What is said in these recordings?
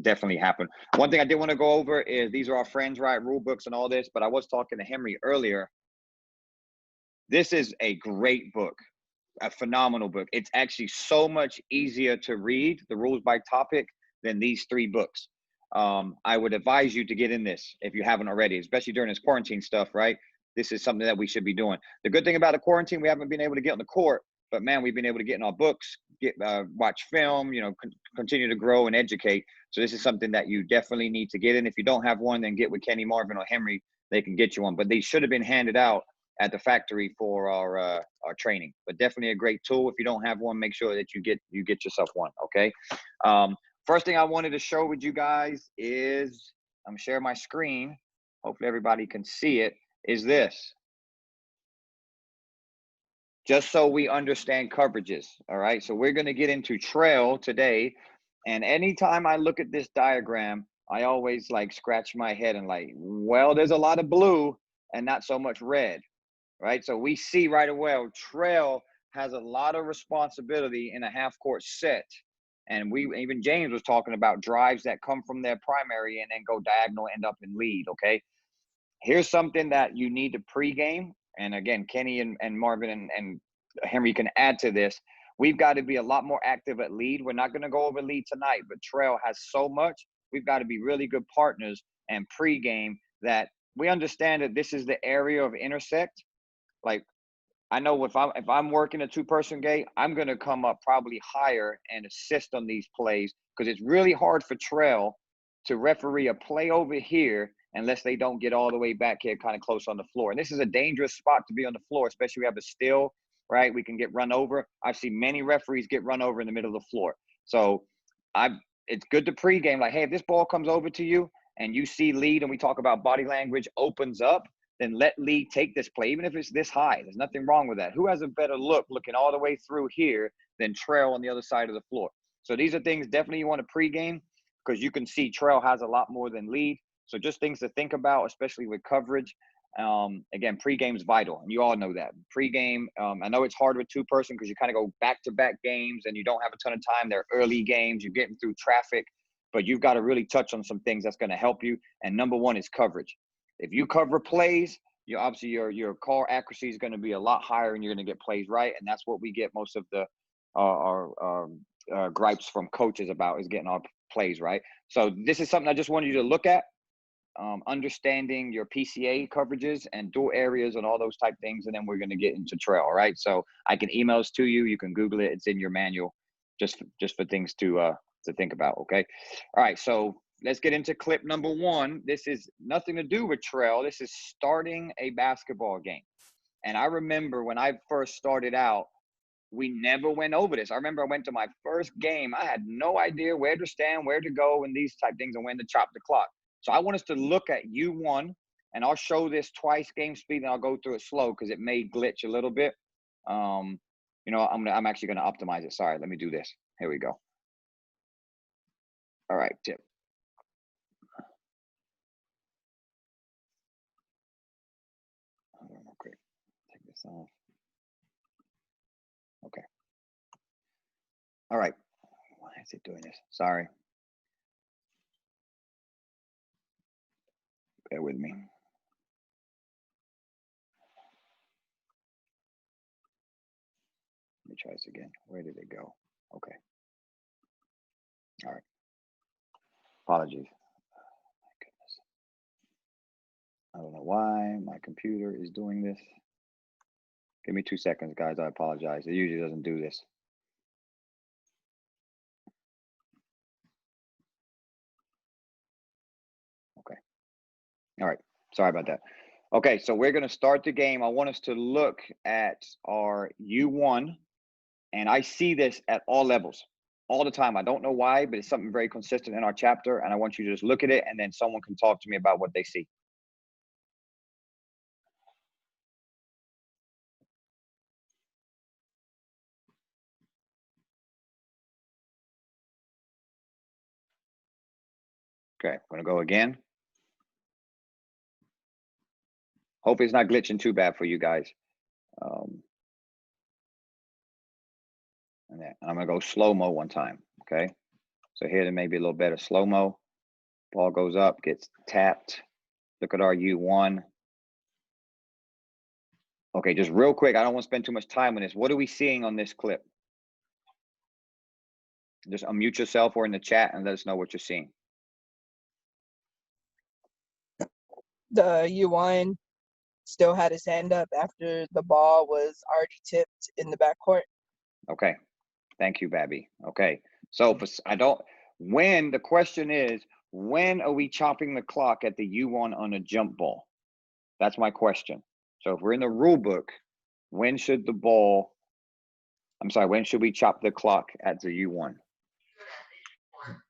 definitely happen. One thing I did want to go over is these are our friends, right? Rule books and all this, but I was talking to Henry earlier. This is a great book, a phenomenal book. It's actually so much easier to read, the rules by topic, than these 3 books. I would advise you to get in this if you haven't already, especially during this quarantine stuff, right? This is something that we should be doing. The good thing about the quarantine, we haven't been able to get on the court, but man, we've been able to get in our books, watch film, continue to grow and educate. So this is something that you definitely need to get in. If you don't have one, then get with Kenny, Marvin, or Henry. They can get you one, but they should have been handed out at the factory for our training. But definitely a great tool. If you don't have one, make sure that you get yourself one. Okay. First thing I wanted to show with you guys is, I'm sharing my screen. Hopefully everybody can see it. Is this, just so we understand coverages. All right. So we're going to get into trail today. And anytime I look at this diagram, I always like scratch my head and like, well, there's a lot of blue and not so much red. Right. So we see right away, trail has a lot of responsibility in a half court set. And even James was talking about drives that come from their primary and then go diagonal, end up in lead. Okay. Here's something that you need to pregame. And again, Kenny and Marvin and Henry can add to this. We've got to be a lot more active at lead. We're not going to go over lead tonight, but trail has so much. We've got to be really good partners and pregame that we understand that this is the area of intersect. Like, I know if I'm working a 2-person game, I'm going to come up probably higher and assist on these plays, because it's really hard for trail to referee a play over here unless they don't get all the way back here kind of close on the floor. And this is a dangerous spot to be on the floor, especially if we have a steal, right? We can get run over. I've seen many referees get run over in the middle of the floor. So it's good to pregame, like, hey, if this ball comes over to you and you see lead, and we talk about body language opens up, then let lead take this play, even if it's this high. There's nothing wrong with that. Who has a better look looking all the way through here than trail on the other side of the floor? So these are things definitely you want to pregame, because you can see trail has a lot more than lead. So just things to think about, especially with coverage. Again, pregame is vital, and you all know that. Pregame, I know it's hard with 2-person because you kind of go back-to-back games and you don't have a ton of time. They're early games. You're getting through traffic, but you've got to really touch on some things that's going to help you. And number 1 is coverage. If you cover plays, obviously your call accuracy is going to be a lot higher, and you're going to get plays right. And that's what we get most of the our gripes from coaches about, is getting our plays right. So this is something I just wanted you to look at. Understanding your PCA coverages and dual areas and all those type things, and then we're going to get into trail. All right, so I can email this to you. You can Google it. It's in your manual, just for things to think about. Okay, all right. So let's get into clip number 1. This is nothing to do with trail. This is starting a basketball game. And I remember when I first started out, we never went over this. I remember I went to my first game. I had no idea where to stand, where to go, and these type things, and when to chop the clock. So I want us to look at U1, and I'll show this twice game speed, and I'll go through it slow because it may glitch a little bit. I'm actually going to optimize it. Sorry, let me do this. Here we go. All right, tip. Okay, take this off. Okay. All right. Why is it doing this? Sorry. Bear with me. Let me try this again. Where did it go? Okay. All right. Apologies. My goodness. I don't know why my computer is doing this. Give me 2 seconds, guys. I apologize. It usually doesn't do this. Okay. All right. Sorry about that. Okay, so we're going to start the game. I want us to look at our U1, and I see this at all levels, all the time. I don't know why, but it's something very consistent in our chapter, and I want you to just look at it, and then someone can talk to me about what they see. Okay, I'm going to go again. Hope it's not glitching too bad for you guys. And I'm going to go slow-mo one time, okay? So here there may be a little better slow-mo. Ball goes up, gets tapped. Look at our U1. Okay, just real quick, I don't want to spend too much time on this. What are we seeing on this clip? Just unmute yourself or in the chat and let us know what you're seeing. The U1 still had his hand up after the ball was already tipped in the backcourt. Okay, thank you, Babby. Okay, so for, the question is, when are we chopping the clock at the U1 on a jump ball? That's my question. So if we're in the rule book, when should we chop the clock at the U1?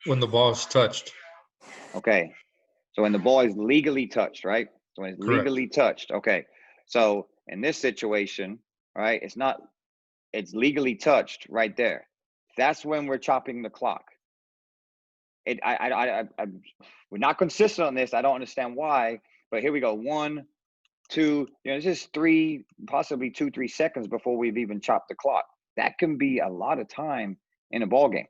When the ball is touched. Okay, so when the ball is legally touched, right? So when it's legally touched, okay. So in this situation, right, it's legally touched right there. That's when we're chopping the clock. We're not consistent on this. I don't understand why, but here we go. 1, 2, it's just 3, possibly 2, 3 seconds before we've even chopped the clock. That can be a lot of time in a ball game,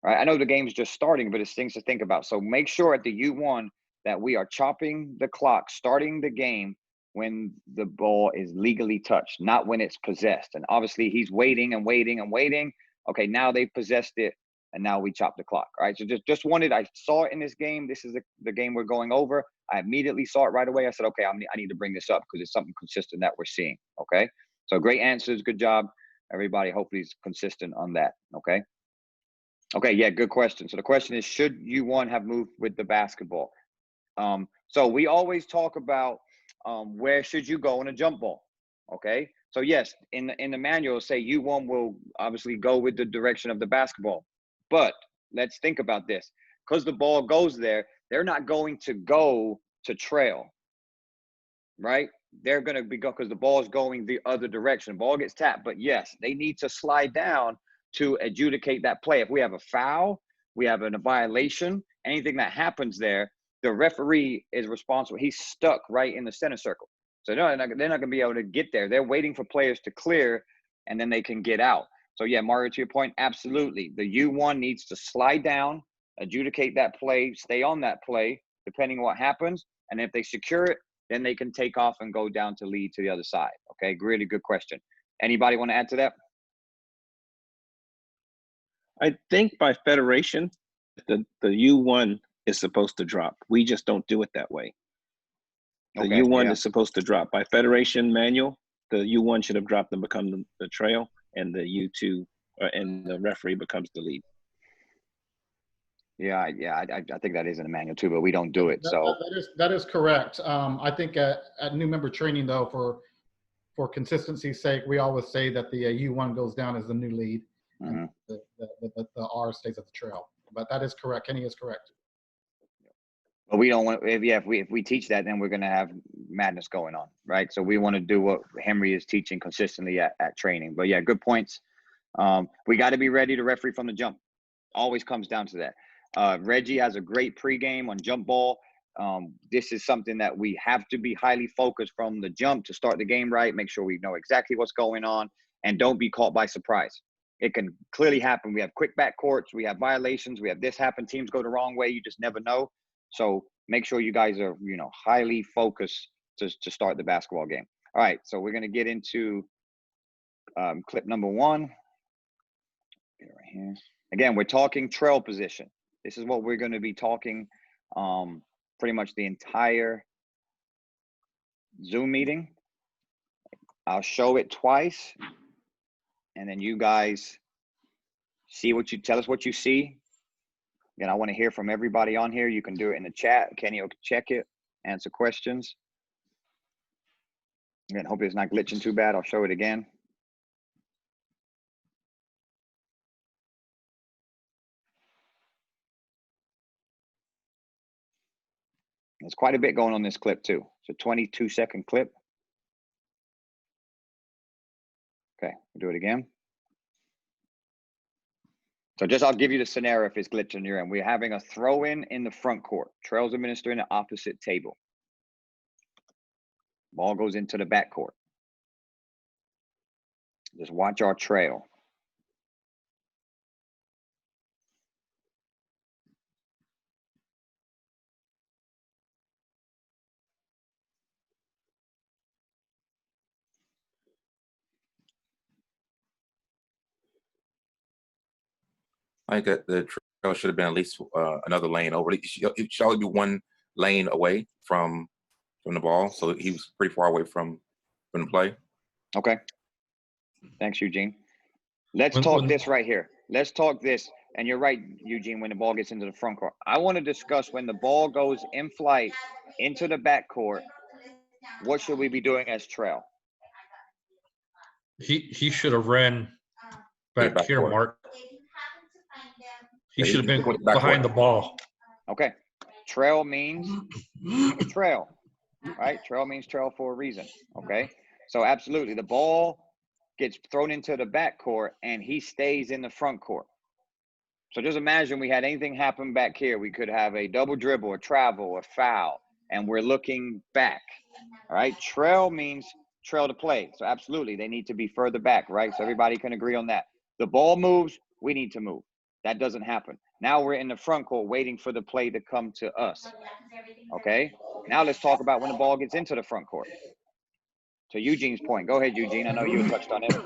right? I know the game's just starting, but it's things to think about. So make sure at the U1 that we are chopping the clock, starting the game when the ball is legally touched, not when it's possessed. And obviously he's waiting and waiting and waiting. Okay, now they've possessed it, and now we chop the clock. All right, so just wanted, I saw it in this game. This is the game we're going over. I immediately saw it right away. I said, okay, I need to bring this up because it's something consistent that we're seeing. Okay, so great answers, good job, everybody. Hopefully is consistent on that. Okay. Okay, yeah, good question. So the question is, should U1 have moved with the basketball? So we always talk about where should you go in a jump ball. Okay, so yes, in the manual, say U1 will obviously go with the direction of the basketball. But let's think about this. Because the ball goes there, they're not going to go to trail, right? They're going to be because the ball is going the other direction. Ball gets tapped, but yes, they need to slide down to adjudicate that play. If we have a foul, we have a violation, anything that happens there, the referee is responsible. He's stuck right in the center circle. So no, they're not going to be able to get there. They're waiting for players to clear, and then they can get out. So yeah, Mario, to your point, absolutely. The U1 needs to slide down, adjudicate that play, stay on that play, depending on what happens. And if they secure it, then they can take off and go down to lead to the other side. Okay, really good question. Anybody want to add to that? I think by federation, the U1 is supposed to drop. We just don't do it that way. The U1 is supposed to drop. By federation manual, the U1 should have dropped and become the trail, and the U2 and the referee becomes the lead. Yeah, I think that is in the manual too, but we don't do it. That is correct. I think at new member training though, for consistency's sake, we always say that the U1 goes down as the new lead, and the R stays at the trail. But that is correct. Kenny is correct. But we don't want, if we teach that, then we're going to have madness going on, right? So we want to do what Henry is teaching consistently at training. But yeah, good points. We got to be ready to referee from the jump. Always comes down to that. Reggie has a great pregame on jump ball. This is something that we have to be highly focused from the jump to start the game right. Make sure we know exactly what's going on and don't be caught by surprise. It can clearly happen. We have quick back courts. We have violations. We have this happen. Teams go the wrong way. You just never know. So make sure you guys are, highly focused to start the basketball game. All right. So we're going to get into clip number 1. Get it right here. Again, we're talking trail position. This is what we're going to be talking pretty much the entire Zoom meeting. I'll show it twice, and then you guys tell us what you see. Again, I want to hear from everybody on here. You can do it in the chat. Kenny will check it, answer questions. Again, hope it's not glitching too bad. I'll show it again. There's quite a bit going on this clip too. It's a 22-second clip. Okay, we'll do it again. So I'll give you the scenario if it's glitching on your end. We're having a throw-in in the front court. Trails administering the opposite table. Ball goes into the back court. Just watch our trail. I think that the trail should have been at least another lane over. It should only be one lane away from the ball, so he was pretty far away from the play. Okay. Thanks, Eugene. Let's talk this right here. Let's talk this. And you're right, Eugene, when the ball gets into the front court. I want to discuss when the ball goes in flight into the back court, what should we be doing as trail? He should have ran back here, court. Mark. He should have been behind the ball. Okay. Trail means trail, right? Trail means trail for a reason, okay? So absolutely, the ball gets thrown into the back court and he stays in the front court. So just imagine we had anything happen back here. We could have a double dribble, a travel, a foul, and we're looking back, all right? Trail means trail to play. So absolutely, they need to be further back, right? So everybody can agree on that. The ball moves, we need to move. That doesn't happen. Now we're in the front court waiting for the play to come to us, okay? Now let's talk about when the ball gets into the front court. To Eugene's point. Go ahead, Eugene. I know you touched on it.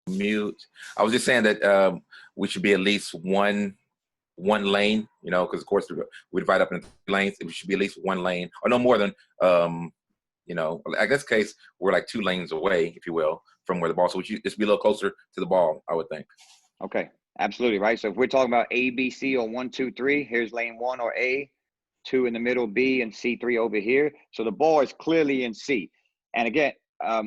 Mute. I was just saying that we should be at least one lane, you know, because of course we divide up into lanes. It should be at least one lane, or no more than, you know, I guess case we're like 2 lanes away, if you will, from where the ball. So we should just be a little closer to the ball, I would think. Okay, absolutely right. So if we're talking about A, B, C, or 1, 2, 3, here's lane 1 or A, 2 in the middle, B, and C3 over here. So the ball is clearly in C. And again,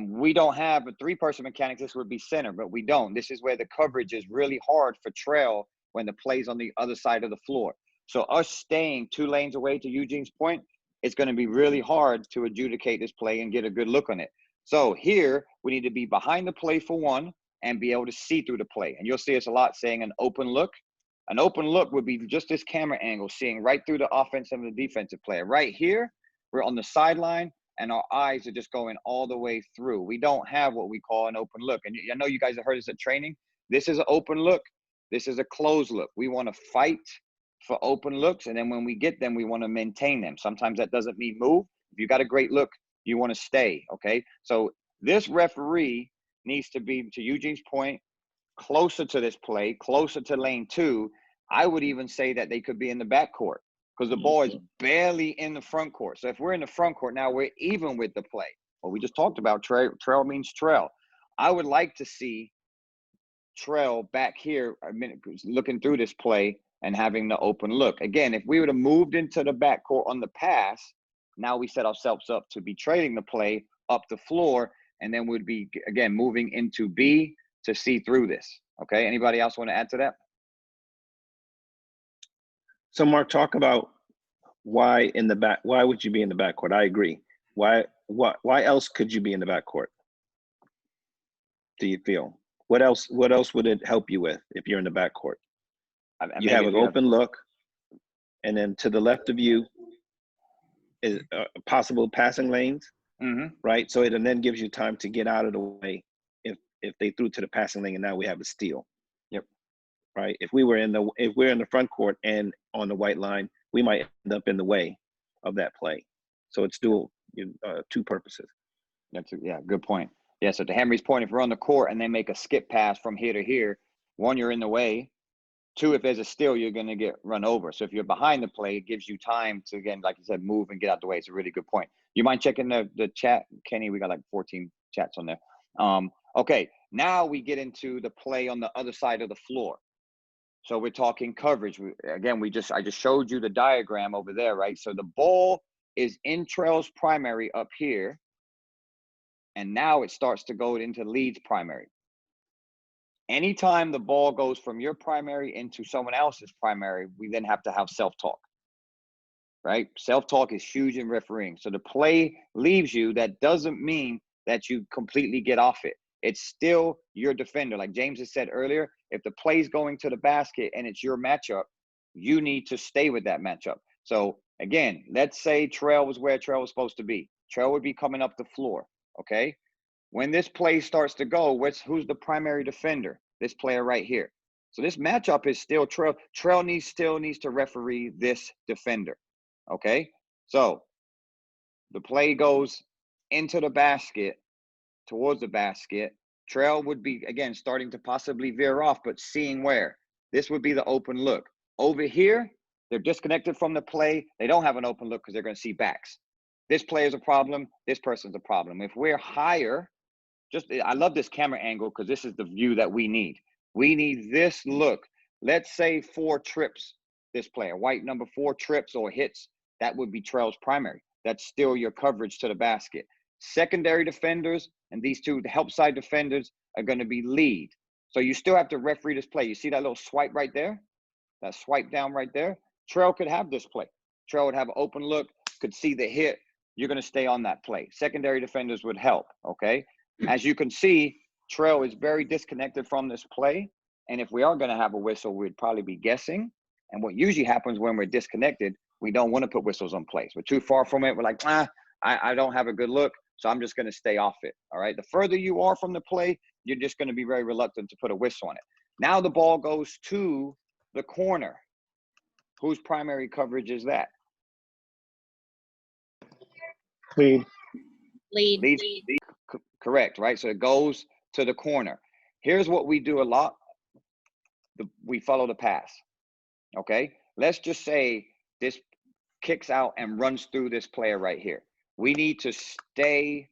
we don't have a 3-person mechanics. This would be center, but we don't. This is where the coverage is really hard for trail when the play's on the other side of the floor. So us staying 2 lanes away, to Eugene's point, it's going to be really hard to adjudicate this play and get a good look on it. So here we need to be behind the play for one and be able to see through the play. And you'll see us a lot saying an open look. An open look would be just this camera angle, seeing right through the offensive and the defensive player. Right here, we're on the sideline and our eyes are just going all the way through. We don't have what we call an open look. And I know you guys have heard this at training. This is an open look. This is a closed look. We want to fight for open looks, and then when we get them, we want to maintain them. Sometimes that doesn't mean move. If you got a great look, you want to stay, okay? So this referee needs to be, to Eugene's point, closer to this play, closer to lane 2. I would even say that they could be in the back court because the ball is barely in the front court. So if we're in the front court now, we're even with the play. Well, we just talked about trail means trail. I would like to see trail back here looking through this play and having the open look. Again, if we would have moved into the backcourt on the pass, now we set ourselves up to be trading the play up the floor, and then we'd be, again, moving into B to see through this. Okay, anybody else want to add to that? So Mark, talk about why would you be in the backcourt? I agree. Why else could you be in the backcourt? Do you feel? What else would it help you with if you're in the backcourt? You have an open look, and then to the left of you is possible passing lanes, right? So it then gives you time to get out of the way if they threw to the passing lane and now we have a steal. Yep. Right. If we're in the front court and on the white line, we might end up in the way of that play. So it's dual, 2 purposes. Yeah, good point. Yeah. So to Henry's point, if we're on the court and they make a skip pass from here to here, 1, you're in the way. 2, if there's a steal, you're going to get run over. So if you're behind the play, it gives you time to, again, like you said, move and get out the way. It's a really good point. You mind checking the chat, Kenny? We got like 14 chats on there. Okay, now we get into the play on the other side of the floor. So we're talking coverage. I just showed you the diagram over there, right? So the ball is in trail's primary up here, and now it starts to go into lead's primary. Anytime the ball goes from your primary into someone else's primary, we then have to have self-talk, right? Self-talk is huge in refereeing. So the play leaves you. That doesn't mean that you completely get off it. It's still your defender. Like James has said earlier, if the play's going to the basket and it's your matchup, you need to stay with that matchup. So again, let's say trail was where trail was supposed to be. Trail would be coming up the floor, okay? When this play starts to go, who's the primary defender? This player right here. So this matchup is still trail. Trail still needs to referee this defender. Okay? So the play goes into the basket, towards the basket. Trail would be, again, starting to possibly veer off, but seeing where. This would be the open look. Over here, they're disconnected from the play. They don't have an open look because they're going to see backs. This player is a problem. This person's a problem. If we're higher, I love this camera angle because this is the view that we need. We need this look. Let's say 4 trips, this player, white number 4 trips or hits. That would be Trail's primary. That's still your coverage to the basket. Secondary defenders and these two help side defenders are going to be lead. So you still have to referee this play. You see that little swipe right there? That swipe down right there? Trail could have this play. Trail would have an open look, could see the hit. You're going to stay on that play. Secondary defenders would help, okay? As you can see, Trail is very disconnected from this play. And if we are going to have a whistle, we'd probably be guessing. And what usually happens when we're disconnected, we don't want to put whistles on plays. We're too far from it. We're like, I don't have a good look, so I'm just going to stay off it, all right? The further you are from the play, you're just going to be very reluctant to put a whistle on it. Now the ball goes to the corner. Whose primary coverage is that? Lead. Lead. Correct, right? So it goes to the corner. Here's what we do a lot. We follow the pass, okay? Let's just say this kicks out and runs through this player right here. We need to stay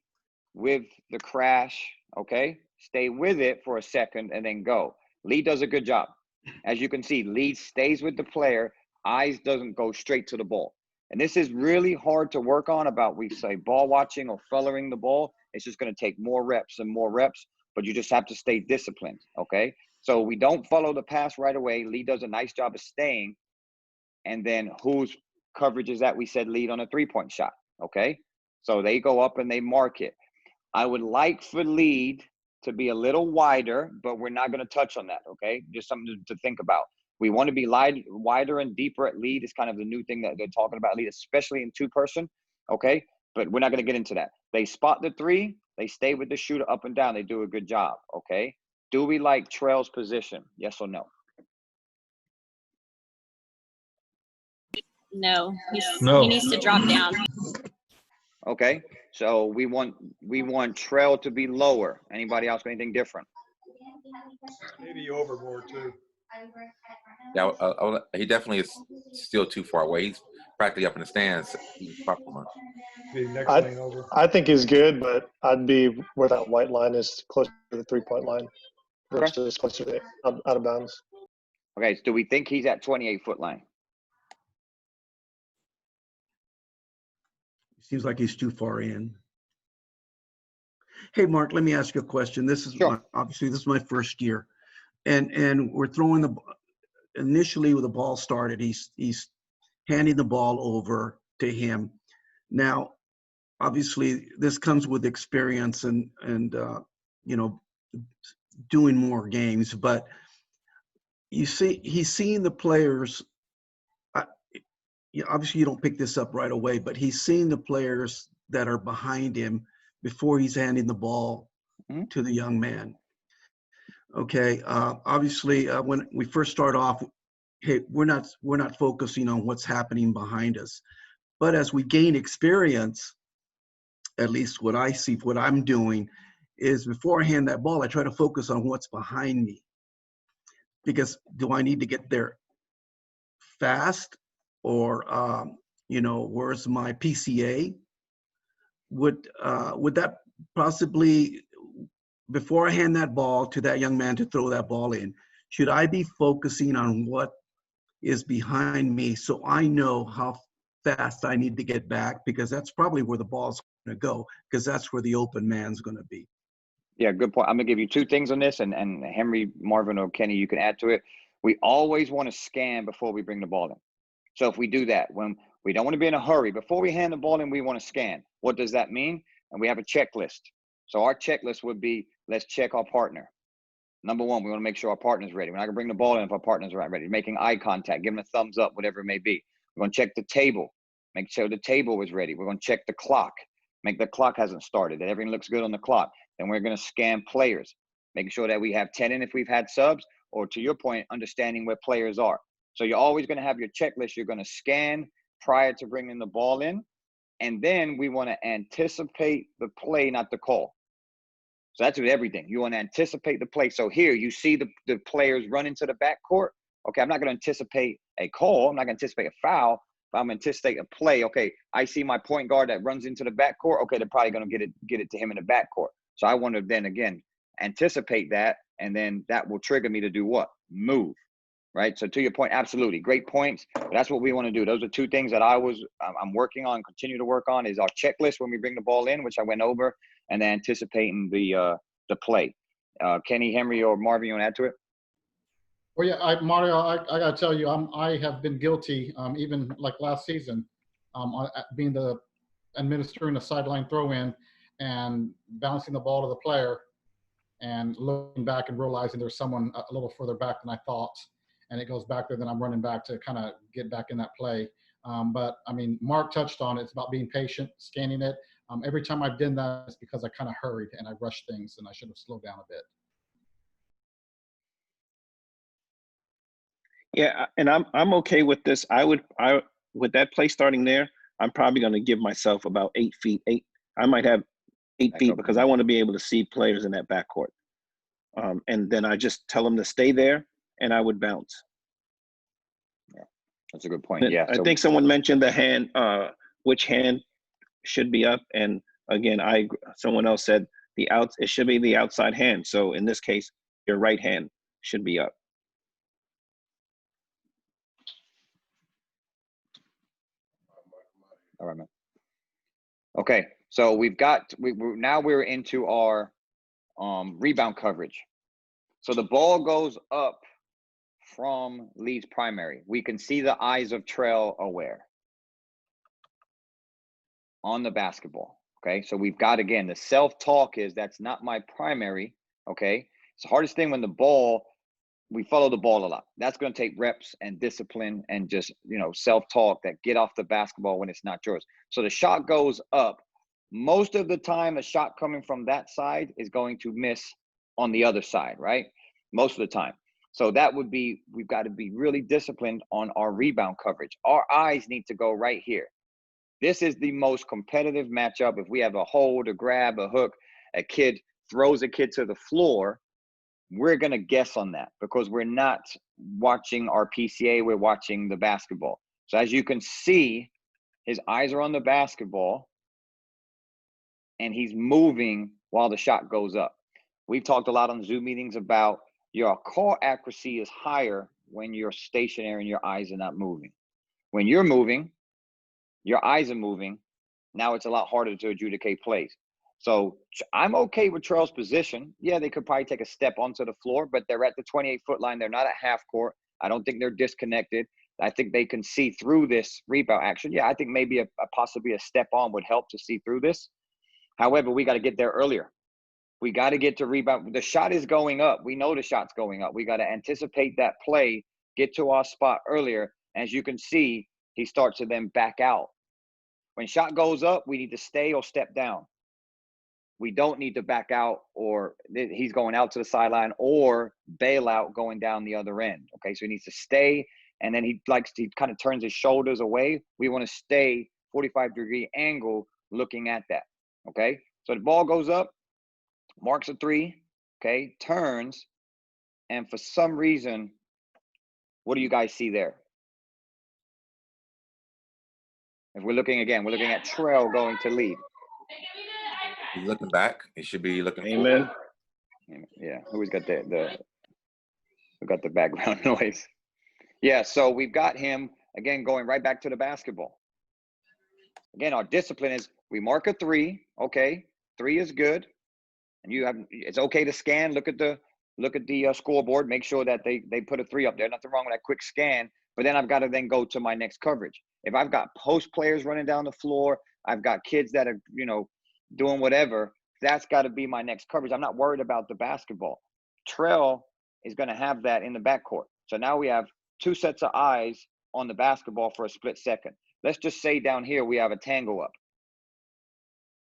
with the crash, okay? Stay with it for a second and then go. Lead does a good job. As you can see, lead stays with the player. Eyes doesn't go straight to the ball. And this is really hard to work on about, we say, ball watching or following the ball. It's just going to take more reps and more reps, but you just have to stay disciplined, okay? So we don't follow the pass right away. Lead does a nice job of staying. And then whose coverage is that? We said lead on a three-point shot, okay? So they go up and they mark it. I would like for lead to be a little wider, but we're not going to touch on that, okay? Just something to think about. We want to be wider and deeper at lead is kind of the new thing that they're talking about lead, especially in 2-person, okay? But we're not going to get into that. They spot the 3. They stay with the shooter up and down. They do a good job, okay? Do we like Trail's position? Yes or no? No. No. He needs to drop down. Okay, so we want Trail to be lower. Anybody else got anything different? Maybe overboard too. Yeah, he definitely is still too far away. He's practically up in the stands. Be next lane over. I think he's good, but I'd be where that white line is, closer to the 3-point line versus closer to out of bounds. Okay, so do we think he's at 28-foot line? Seems like he's too far in. Hey, Mark, let me ask you a question. This is obviously this is my first year, and we're throwing initially when the ball started, he's handing the ball over to him. Now, obviously, this comes with experience and you know, doing more games. But you see, he's seeing the players. Obviously, you don't pick this up right away, but he's seeing the players that are behind him before he's handing the ball to the young man. Okay, obviously, when we first start off, hey, we're not focusing on what's happening behind us, but as we gain experience, at least what I see, what I'm doing, is before I hand that ball, I try to focus on what's behind me, because do I need to get there fast? Or, you know, where's my PCA? Would that possibly, before I hand that ball to that young man to throw that ball in, should I be focusing on what is behind me so I know how fast I need to get back? Because that's probably where the ball's going to go, because that's where the open man's going to be. Yeah, good point. I'm going to give you 2 things on this, and Henry, Marvin, or Kenny, you can add to it. We always want to scan before we bring the ball in. So if we do that, when we don't want to be in a hurry, before we hand the ball in, we want to scan. What does that mean? And we have a checklist. So our checklist would be, let's check our partner. Number 1, we want to make sure our partner's ready. We're not going to bring the ball in if our partner's not ready. Making eye contact, giving a thumbs up, whatever it may be. We're going to check the table, make sure the table is ready. We're going to check the clock, make the clock hasn't started, that everything looks good on the clock. Then we're going to scan players, making sure that we have 10 in if we've had subs, or to your point, understanding where players are. So you're always going to have your checklist. You're going to scan prior to bringing the ball in. And then we want to anticipate the play, not the call. So that's with everything. You want to anticipate the play. So here you see the players run into the backcourt. Okay, I'm not going to anticipate a call. I'm not going to anticipate a foul. But I'm anticipating a play. Okay, I see my point guard that runs into the backcourt. Okay, they're probably going to get it to him in the backcourt. So I want to then again anticipate that, and then that will trigger me to do what? Move. Right. So to your point, absolutely great points. But that's what we want to do. Those are two things that I'm working on, continue to work on, is our checklist when we bring the ball in, which I went over, and then anticipating the play. Kenny, Henry, or Marvin, you want to add to it? Well, yeah, Mario, I got to tell you, I have been guilty, even like last season, being administering a sideline throw-in and bouncing the ball to the player and looking back and realizing there's someone a little further back than I thought. And it goes back there, then I'm running back to kind of get back in that play. But I mean, Mark touched on it. It's about being patient, scanning it. Every time I've done that, it's because I kind of hurried and I rushed things, and I should have slowed down a bit. Yeah, and I'm okay with this. With that play starting there, I'm probably going to give myself about 8 feet. I might have 8 feet because I want to be able to see players in that backcourt. And then I just tell them to stay there, and I would bounce. Yeah, that's a good point. Yeah, I think someone mentioned the hand, which hand should be up, and again, someone else said it should be the outside hand. So in this case, your right hand should be up. All right, man. Okay, so we're into our rebound coverage. So the ball goes up from Lee's primary. We can see the eyes of Trail Aware on the basketball. Okay, so we've got, again, the self-talk is that's not my primary. Okay, it's the hardest thing when we follow the ball a lot. That's going to take reps and discipline and just, self-talk that get off the basketball when it's not yours. So the shot goes up. Most of the time, a shot coming from that side is going to miss on the other side, right? Most of the time. So we've got to be really disciplined on our rebound coverage. Our eyes need to go right here. This is the most competitive matchup. If we have a hold, a grab, a hook, a kid throws a kid to the floor, we're going to guess on that because we're not watching our PCA, we're watching the basketball. So as you can see, his eyes are on the basketball and he's moving while the shot goes up. We've talked a lot on Zoom meetings about your call accuracy is higher when you're stationary and your eyes are not moving. When you're moving, your eyes are moving. Now it's a lot harder to adjudicate plays. So I'm okay with Trail's position. Yeah, they could probably take a step onto the floor, but they're at the 28-foot line. They're not at half court. I don't think they're disconnected. I think they can see through this rebound action. Yeah, I think maybe possibly a step on would help to see through this. However, we got to get there earlier. We got to get to rebound. The shot is going up. We know the shot's going up. We got to anticipate that play, get to our spot earlier. As you can see, he starts to then back out. When shot goes up, we need to stay or step down. We don't need to back out or he's going out to the sideline or bail out going down the other end. Okay, so he needs to stay, and then he kind of turns his shoulders away. We want to stay 45-degree angle looking at that. Okay, so the ball goes up, marks a three, okay, turns, and for some reason, what do you guys see there? If we're looking at Trail going to lead. He's looking back. He should be looking. Amen. Yeah, who's got we got the background noise. Yeah, so we've got him again going right back to the basketball. Again, our discipline is we mark a three. Okay, three is good, and it's okay to scan. Look at the scoreboard. Make sure that they put a three up there. Nothing wrong with that quick scan. But then I've got to then go to my next coverage. If I've got post players running down the floor, I've got kids that are doing whatever. That's got to be my next coverage. I'm not worried about the basketball. Trail is going to have that in the backcourt. So now we have two sets of eyes on the basketball for a split second. Let's just say down here we have a tango up.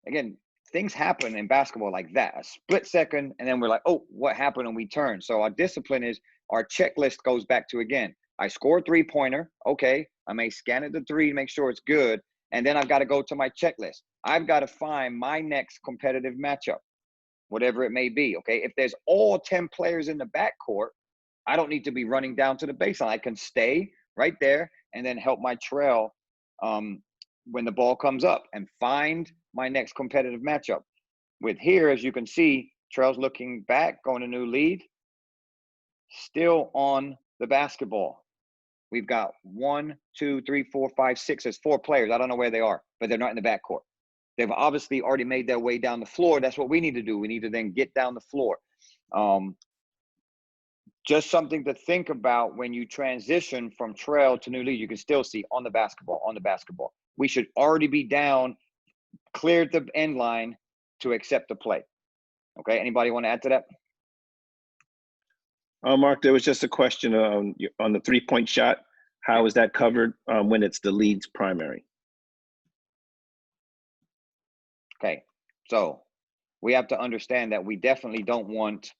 Again, things happen in basketball like that. A split second, and then we're like, oh, what happened? And we turn. So our discipline is our checklist goes back to, again, I score a three-pointer. Okay, I may scan it to three to make sure it's good. And then I've got to go to my checklist. I've got to find my next competitive matchup. whatever it may be, okay? If there's all 10 players in the backcourt, I don't need to be running down to the baseline. I can stay right there and then help my trail when the ball comes up and find my next competitive matchup. With here, as you can see, trail's looking back, going to new lead, still on the basketball. We've got 1, 2, 3, 4, 5, 6. There's 4 players. I don't know where they are, but they're not in the backcourt. They've obviously already made their way down the floor. That's what we need to do. We need to then get down the floor. Just something to think about when you transition from trail to new lead. You can still see on the basketball. We should already be down, cleared the end line to accept the play. Okay, anybody want to add to that? Mark, there was just a question on the 3-point shot. How is that covered when it's the lead's primary? Okay, so we have to understand that we definitely don't want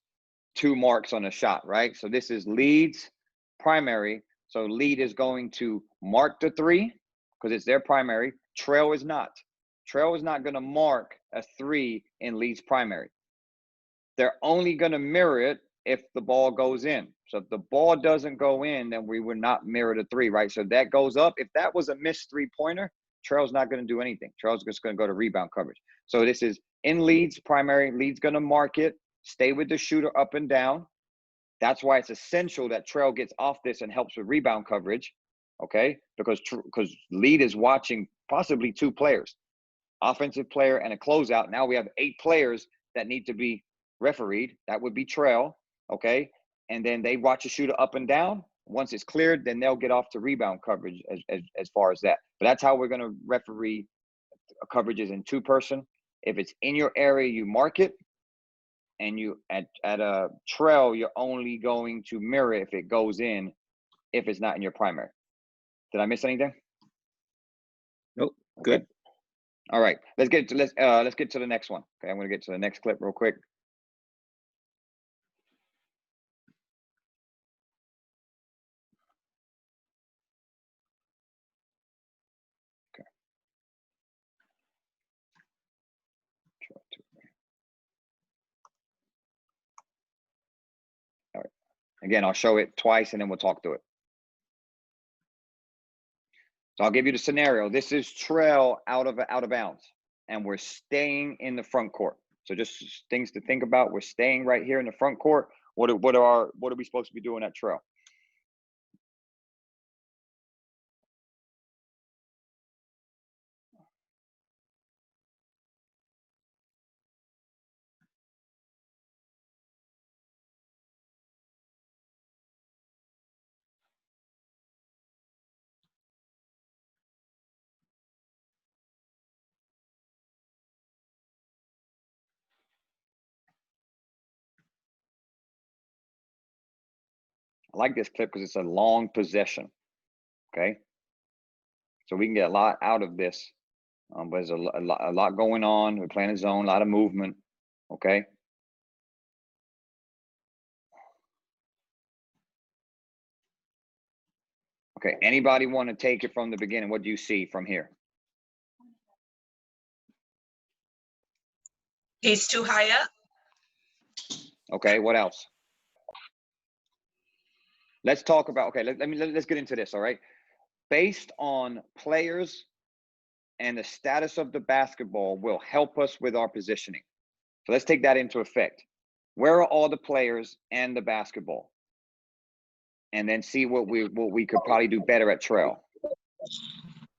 2 marks on a shot, right? So this is lead's primary. So lead is going to mark the 3 because it's their primary. Trail is not. Trail is not going to mark a 3 in lead's primary. They're only going to mirror it if the ball goes in. So if the ball doesn't go in, then we would not mirror the 3, right? So that goes up. If that was a missed 3-pointer, Trail's not going to do anything. Trail's just going to go to rebound coverage. So this is in lead's primary. Lead's going to mark it, stay with the shooter up and down. That's why it's essential that Trail gets off this and helps with rebound coverage, okay? Because lead is watching possibly 2 players, offensive player and a closeout. Now we have 8 players that need to be refereed. That would be Trail, okay? And then they watch a shooter up and down. Once it's cleared, then they'll get off to rebound coverage as far as that. But that's how we're going to referee coverages in 2-person. If it's in your area, you mark it. And you at a trail, you're only going to mirror if it goes in, if it's not in your primary. Did I miss anything? Nope. Okay. Good. All right. Let's get to the next one. Okay, I'm going to get to the next clip real quick. Okay. All right. Again, I'll show it twice and then we'll talk through it. So I'll give you the scenario. This is Trail out of bounds, and we're staying in the front court. So just things to think about. We're staying right here in the front court. What are we supposed to be doing at Trail? I like this clip because it's a long possession, okay? So we can get a lot out of this, but there's a lot going on. We're playing a zone, a lot of movement, okay? Okay, anybody want to take it from the beginning? What do you see from here? He's too high up. Okay, what else? Let's talk about, okay, let's get into this, all right? Based on players and the status of the basketball will help us with our positioning. So let's take that into effect. Where are all the players and the basketball? And then see what we could probably do better at Trail.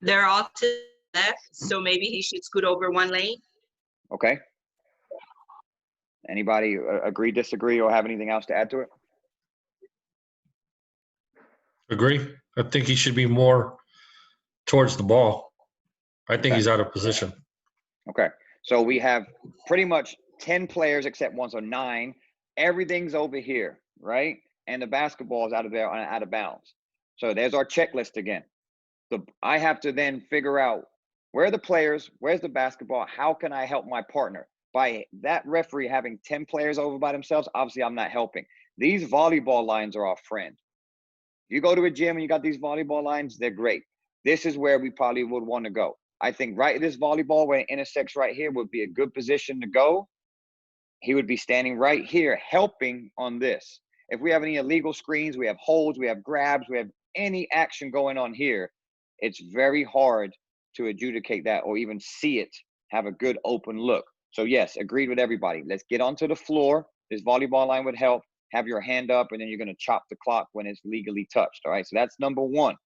They're all to the left, so maybe he should scoot over 1 lane. Okay. Anybody agree, disagree, or have anything else to add to it? Agree. I think he should be more towards the ball. I think he's out of position. Okay. So we have pretty much 10 players except 1, so 9. Everything's over here, right? And the basketball is out of there, out of bounds. So there's our checklist again. I have to then figure out where are the players, where's the basketball, how can I help my partner? By that referee having 10 players over by themselves, obviously I'm not helping. These volleyball lines are our friend. If you go to a gym and you got these volleyball lines, they're great. This is where we probably would want to go. I think right this volleyball where it intersects right here would be a good position to go he would be standing right here helping on this. If we have any illegal screens, we have holds, we have grabs, we have any action going on here, it's very hard to adjudicate that or even see it, have a good open look. So yes, agreed with everybody. Let's get onto the floor. This volleyball line would help. Have your hand up, and then you're going to chop the clock when it's legally touched. All right, so that's number one.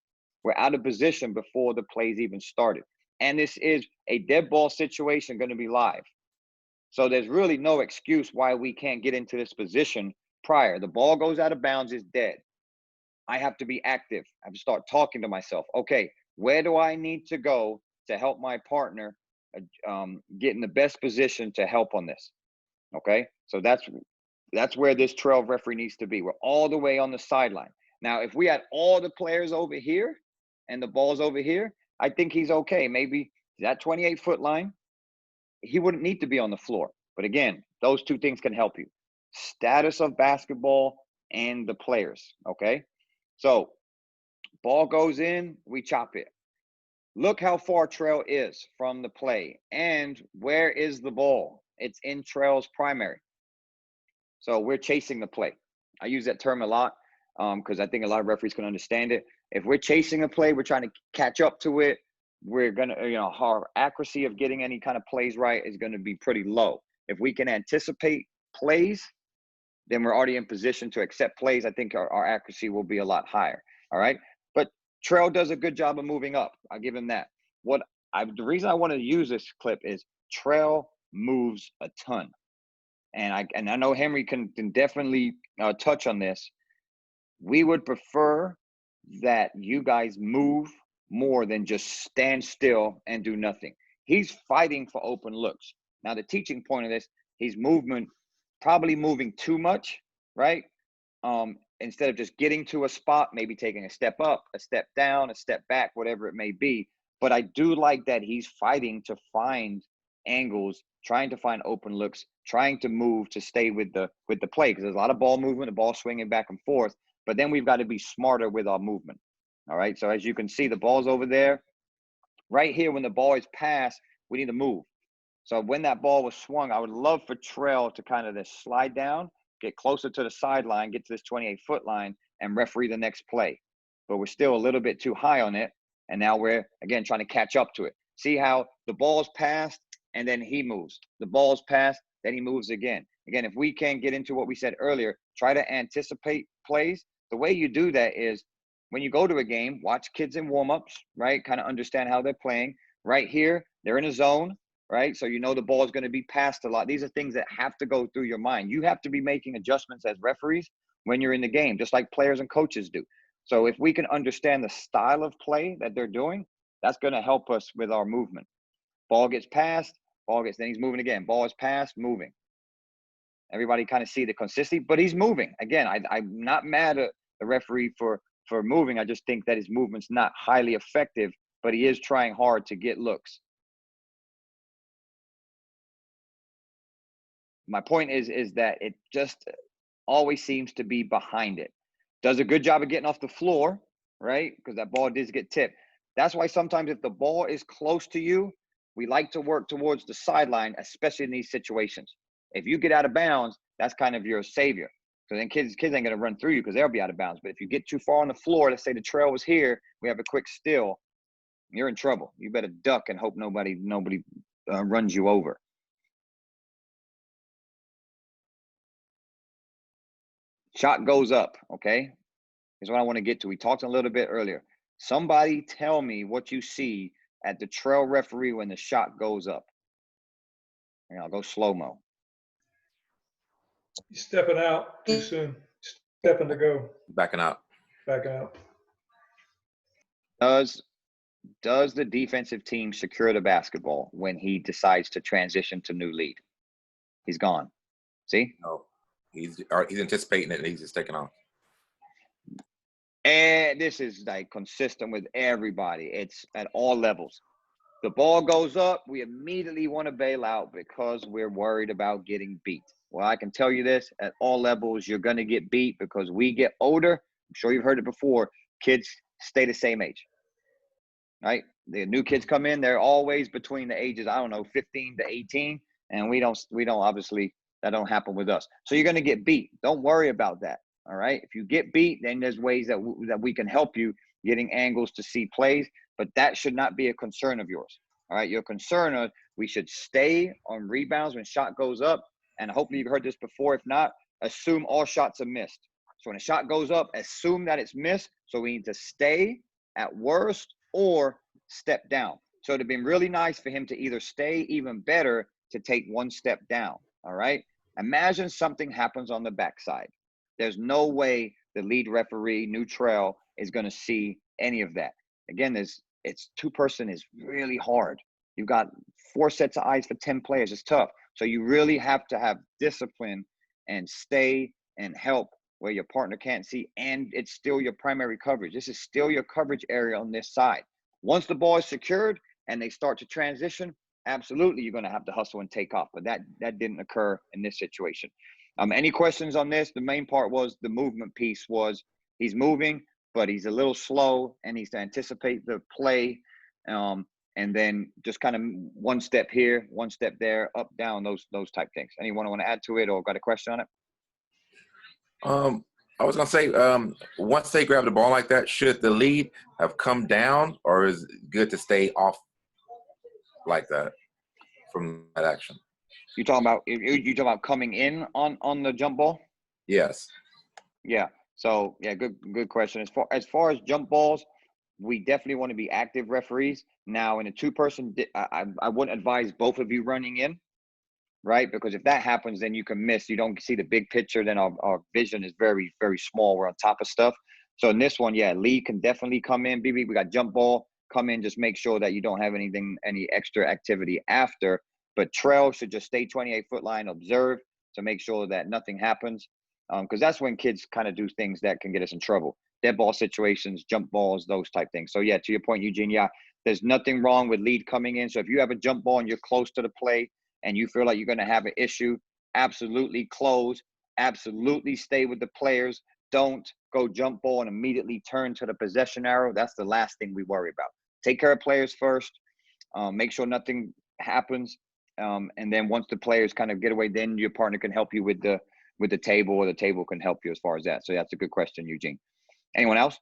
We're out of position before the plays even started. And this is a dead ball situation going to be live. So there's really no excuse why we can't get into this position prior. The ball goes out of bounds, it's dead. I have to be active. I have to start talking to myself. Okay, where do I need to go to help my partner get in the best position to help on this? Okay, so that's where this trail referee needs to be. We're all the way on the sideline. Now, if we had all the players over here and the ball's over here, I think he's okay. Maybe that 28-foot line, he wouldn't need to be on the floor. But again, those two things can help you. Status of basketball and the players, okay? So ball goes in, we chop it. Look how far trail is from the play. And where is the ball? It's in trail's primary. So we're chasing the play. I use that term a lot because I think a lot of referees can understand it. If we're chasing a play, we're trying to catch up to it. We're going to, our accuracy of getting any kind of plays right is going to be pretty low. If we can anticipate plays, then we're already in position to accept plays. I think our accuracy will be a lot higher. All right. But Trail does a good job of moving up. I'll give him that. The reason I want to use this clip is Trail moves a ton. And I know Henry can definitely touch on this. We would prefer that you guys move more than just stand still and do nothing. He's fighting for open looks. Now, the teaching point of this, he's probably moving too much, right? Instead of just getting to a spot, maybe taking a step up, a step down, a step back, whatever it may be. But I do like that he's fighting to find angles, trying to find open looks, trying to move to stay with the play, because there's a lot of ball movement, the ball swinging back and forth. But then we've got to be smarter with our movement. All right. So as you can see, the ball's over there. Right here, when the ball is passed, we need to move. So when that ball was swung, I would love for Trail to kind of just slide down, get closer to the sideline, get to this 28-foot line, and referee the next play. But we're still a little bit too high on it. And now we're, again, trying to catch up to it. See how the ball's passed, and then he moves. The ball's passed, then he moves again. Again, if we can get into what we said earlier, try to anticipate plays. The way you do that is when you go to a game, watch kids in warm-ups, right? Kind of understand how they're playing. Right here, they're in a zone, right? So you know the ball is going to be passed a lot. These are things that have to go through your mind. You have to be making adjustments as referees when you're in the game, just like players and coaches do. So if we can understand the style of play that they're doing, that's going to help us with our movement. Ball gets passed, then he's moving again. Ball is passed, moving. Everybody kind of see the consistency, but he's moving. Again, I'm not mad at the referee for moving. I just think that his movement's not highly effective, but he is trying hard to get looks. My point is that it just always seems to be behind it. Does a good job of getting off the floor, right? Because that ball does get tipped. That's why sometimes if the ball is close to you, we like to work towards the sideline, especially in these situations. If you get out of bounds, that's kind of your savior. So then kids ain't going to run through you because they'll be out of bounds. But if you get too far on the floor, let's say the trail was here, we have a quick steal, you're in trouble. You better duck and hope nobody runs you over. Shot goes up, okay? Here's what I want to get to. We talked a little bit earlier. Somebody tell me what you see at the trail referee when the shot goes up. And I'll go slow-mo. He's stepping out too soon. Stepping to go. Backing out. Backing out. Does the defensive team secure the basketball when he decides to transition to new lead? He's gone. See? No. He's anticipating it and he's just taking off. And this is like consistent with everybody. It's at all levels. The ball goes up, we immediately want to bail out because we're worried about getting beat. Well, I can tell you this, at all levels, you're going to get beat because we get older. I'm sure you've heard it before. Kids stay the same age, right? The new kids come in, they're always between the ages, 15 to 18. And we don't obviously That don't happen with us. So you're going to get beat. Don't worry about that. All right. If you get beat, then there's ways that we can help you getting angles to see plays, but that should not be a concern of yours. All right. Your concern is we should stay on rebounds when shot goes up. And hopefully you've heard this before. If not, assume all shots are missed. So when a shot goes up, assume that it's missed. So we need to stay at worst or step down. So it'd have been really nice for him to either stay, even better, to take one step down. All right. Imagine something happens on the backside. There's no way the lead referee, neutral, is going to see any of that. Again, it's two-person is really hard. You've got 4 sets of eyes for 10 players. It's tough. So you really have to have discipline and stay and help where your partner can't see, and it's still your primary coverage. This is still your coverage area on this side. Once the ball is secured and they start to transition, absolutely you're going to have to hustle and take off, but that didn't occur in this situation. Any questions on this? The main part was the movement piece was he's moving, but he's a little slow and he's to anticipate the play. And then just kind of one step here, one step there, up, down, those type things. Anyone want to add to it or got a question on it? I was gonna say, once they grab the ball like that, should the lead have come down, or is it good to stay off like that from that action? You talking about coming in on the jump ball? Yes. Yeah. So yeah, good question. As far as jump balls, we definitely want to be active referees. Now in a two-person, I wouldn't advise both of you running in, right? Because if that happens, then you can miss. You don't see the big picture. Then our vision is very, very small. We're on top of stuff. So in this one, yeah, lead can definitely come in. BB, we got jump ball. Come in, just make sure that you don't have any extra activity after. But trail should just stay 28-foot line, observe to make sure that nothing happens. Because that's when kids kind of do things that can get us in trouble. Dead ball situations, jump balls, those type things. So yeah, to your point, Eugene, yeah, there's nothing wrong with lead coming in. So if you have a jump ball and you're close to the play and you feel like you're going to have an issue, absolutely close, absolutely stay with the players. Don't go jump ball and immediately turn to the possession arrow. That's the last thing we worry about. Take care of players first. Make sure nothing happens. And then once the players kind of get away, then your partner can help you with the table, or the table can help you as far as that. So that's a good question, Eugene. Anyone else?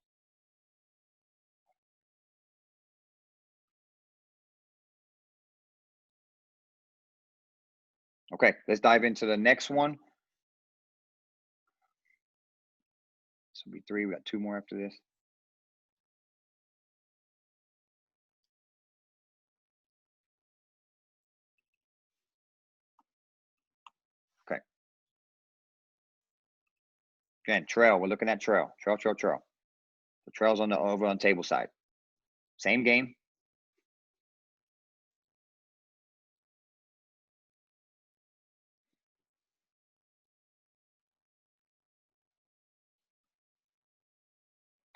Okay, let's dive into the next one. This will be 3. We got 2 more after this. Okay. Again, trail. We're looking at trail. Trail. The trail's over on table side. Same game.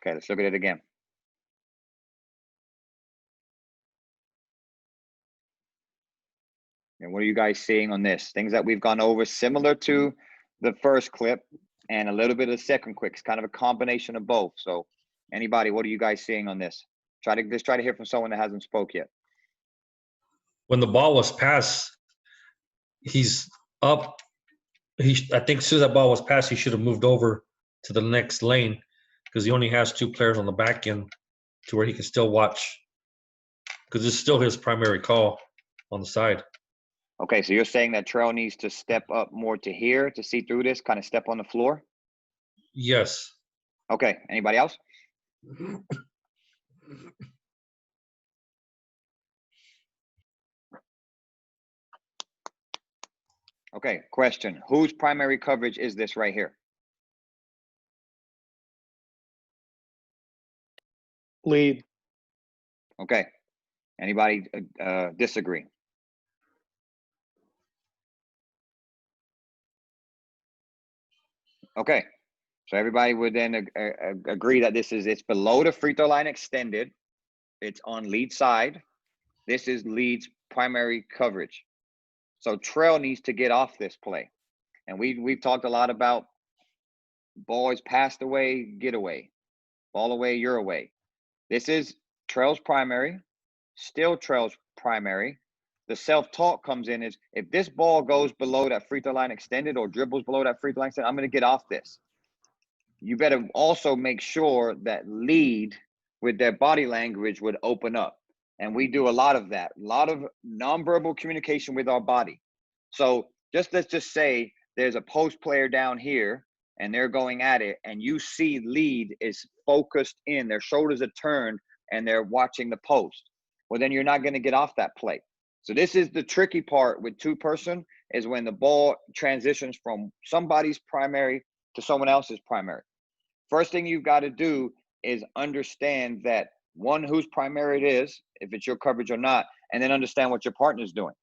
Okay, let's look at it again. And what are you guys seeing on this? Things that we've gone over similar to the first clip and a little bit of the second clip. It's kind of a combination of both. So anybody, what are you guys seeing on this? Let's try to hear from someone that hasn't spoke yet. When the ball was passed, he's up. I think as soon as that ball was passed, he should have moved over to the next lane because he only has 2 players on the back end to where he can still watch, because it's still his primary call on the side. Okay, so you're saying that Trail needs to step up more to here to see through this, kind of step on the floor? Yes. Okay, anybody else? Okay, question. Whose primary coverage is this right here? Lead. Okay. Anybody disagree? Okay. So everybody would then agree that it's below the free throw line extended. It's on lead side. This is lead's primary coverage. So Trail needs to get off this play. And we've talked a lot about boys passed away, get away. Ball away, you're away. This is Trail's primary, still Trail's primary. the self-talk comes in is, if this ball goes below that free throw line extended or dribbles below that free throw line extended, I'm going to get off this. You better also make sure that lead with their body language would open up. And we do a lot of that, a lot of nonverbal communication with our body. So let's just say there's a post player down here and they're going at it, and you see lead is focused in, their shoulders are turned and they're watching the post. Well, then you're not going to get off that play. So this is the tricky part with two-person, is when the ball transitions from somebody's primary to someone else's primary. First thing you've got to do is understand that, one, whose primary it is, if it's your coverage or not, and then understand what your partner's doing.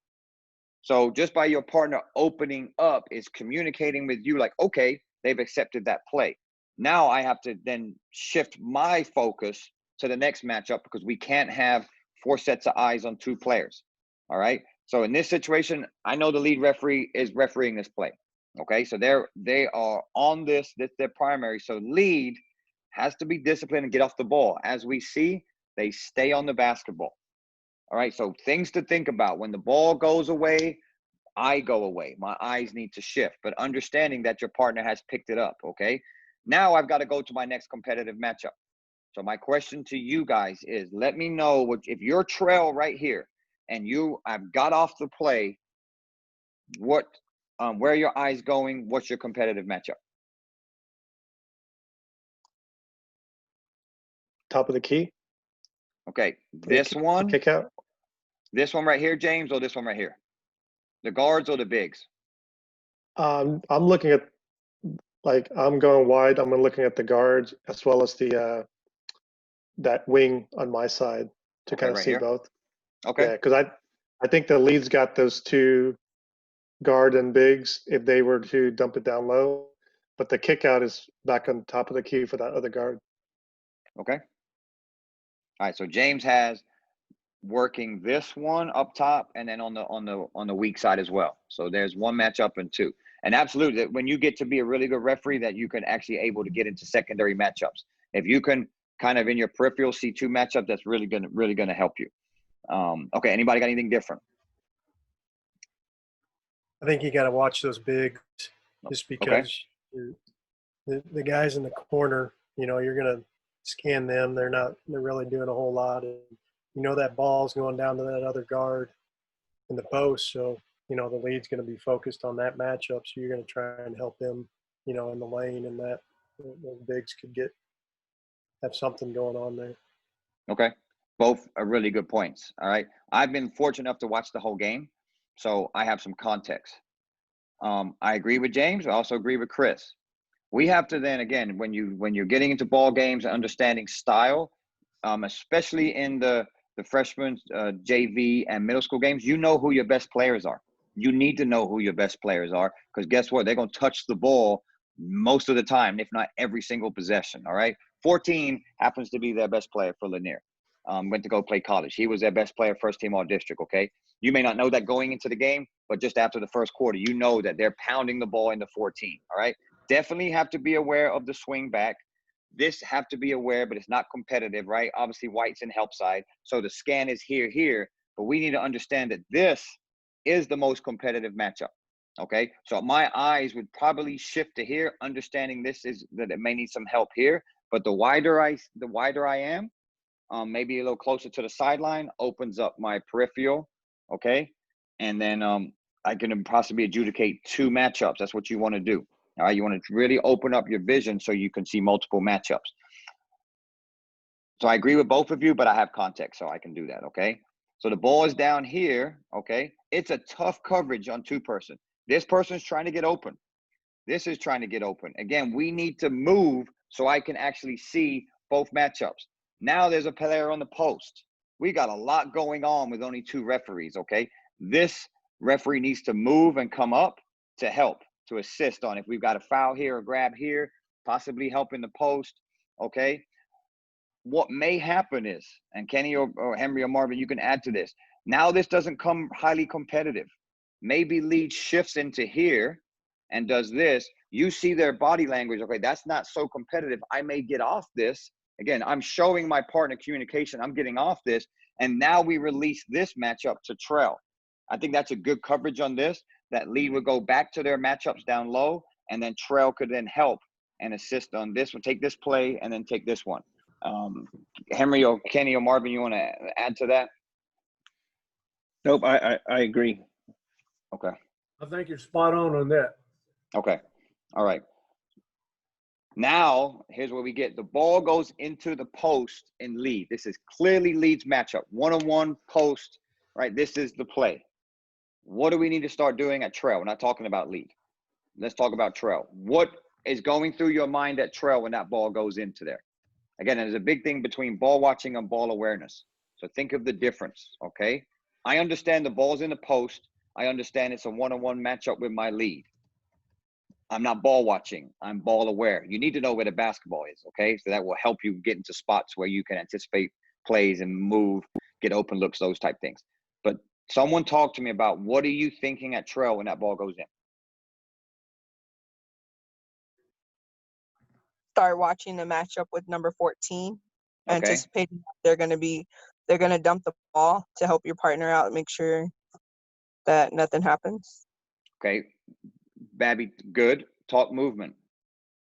So just by your partner opening up is communicating with you like, okay, they've accepted that play. Now I have to then shift my focus to the next matchup, because we can't have 4 sets of eyes on 2 players. All right. So in this situation, I know the lead referee is refereeing this play. Okay. So they are on this, that's their primary. So lead has to be disciplined and get off the ball. As we see, they stay on the basketball. All right. So things to think about: when the ball goes away, I go away. My eyes need to shift, but understanding that your partner has picked it up. Okay. Now I've got to go to my next competitive matchup. So my question to you guys is, let me know if your trail right here and I've got off the play, where are your eyes going? What's your competitive matchup? Top of the key. Okay. This one, kick out. This one right here, James, or this one right here? The guards or the bigs? I'm looking at, I'm going wide. I'm looking at the guards as well as the that wing on my side to kind of right see here? both. Okay. Yeah, because I think the lead's got those 2 guard and bigs if they were to dump it down low, but the kick out is back on top of the key for that other guard. Okay. All right. So James has working this one up top and then on the weak side as well. So there's 1 matchup and 2. And absolutely, when you get to be a really good referee, that you can actually able to get into secondary matchups. If you can kind of in your peripheral see 2 matchups, that's really gonna help you. Okay, anybody got anything different? I think you got to watch those bigs, just because the guys in the corner, you're gonna scan them. They're really doing a whole lot, and that ball's going down to that other guard in the post. So the lead's going to be focused on that matchup. So you're going to try and help them, in the lane, and that those bigs could have something going on there. Okay. Both are really good points. All right. I've been fortunate enough to watch the whole game, so I have some context. I agree with James. I also agree with Chris. We have to then, again, when you're getting into ball games and understanding style, especially in the freshman, JV, and middle school games, you know who your best players are. You need to know who your best players are, because guess what? They're going to touch the ball most of the time, if not every single possession. All right. 14 happens to be their best player for Lanier. Went to go play college. He was their best player, first team all district. Okay. You may not know that going into the game, but just after the first quarter, you know that they're pounding the ball in the 14. All right. Definitely have to be aware of the swing back. This have to be aware, but it's not competitive, right? Obviously, white's in help side. So the scan is here, but we need to understand that this is the most competitive matchup. Okay. So my eyes would probably shift to here, understanding that it may need some help here, but the wider I am, maybe a little closer to the sideline, opens up my peripheral. Okay. And then I can possibly adjudicate 2 matchups. That's what you want to do. All right. You want to really open up your vision so you can see multiple matchups. So I agree with both of you, but I have context, so I can do that. Okay. So the ball is down here. Okay. It's a tough coverage on 2-person. This person's trying to get open. This is trying to get open. Again, we need to move so I can actually see both matchups. Now there's a player on the post. We got a lot going on with only 2 referees. Okay. This referee needs to move and come up to help, to assist on if we've got a foul here or grab here, possibly help in the post. Okay. What may happen is, and Kenny or Henry or Marvin, you can add to this. Now this doesn't come highly competitive. Maybe lead shifts into here and does this. You see their body language. Okay, that's not so competitive. I may get off this. Again, I'm showing my partner communication. I'm getting off this. And now we release this matchup to trail. I think that's a good coverage on this. That lead would go back to their matchups down low, and then trail could then help and assist on this one. Take this play and then take this one. Henry or Kenny or Marvin, you want to add to that? Nope, I agree. Okay. I think you're spot on that. Okay. All right. Now, here's where we get the ball goes into the post in lead. This is clearly lead's matchup. One-on-one post, right? This is the play. What do we need to start doing at trail? We're not talking about lead. Let's talk about trail. What is going through your mind at trail when that ball goes into there? Again, there's a big thing between ball watching and ball awareness. So think of the difference, okay? I understand the ball's in the post. I understand it's a one-on-one matchup with my lead. I'm not ball watching. I'm ball aware. You need to know where the basketball is, okay? So that will help you get into spots where you can anticipate plays and move, get open looks, those type things. But someone talk to me about what are you thinking at trail when that ball goes in? Start watching the matchup with number 14, Okay. anticipating they're going to dump the ball to help your partner out and make sure that nothing happens. Okay. Babby, good. Talk movement.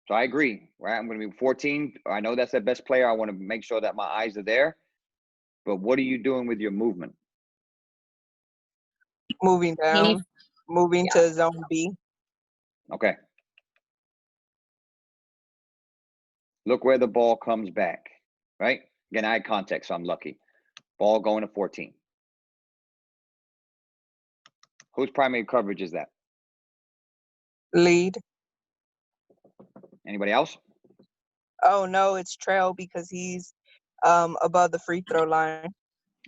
So I agree, right? I'm going to be 14. I know that's the best player. I want to make sure that my eyes are there. But what are you doing with your movement? Moving down, moving to zone B. Okay. Look where the ball comes back, right? Again, eye contact, so I'm lucky. Ball going to 14. Whose primary coverage is that? Lead. Anybody else? Oh, no, it's trail because he's above the free throw line.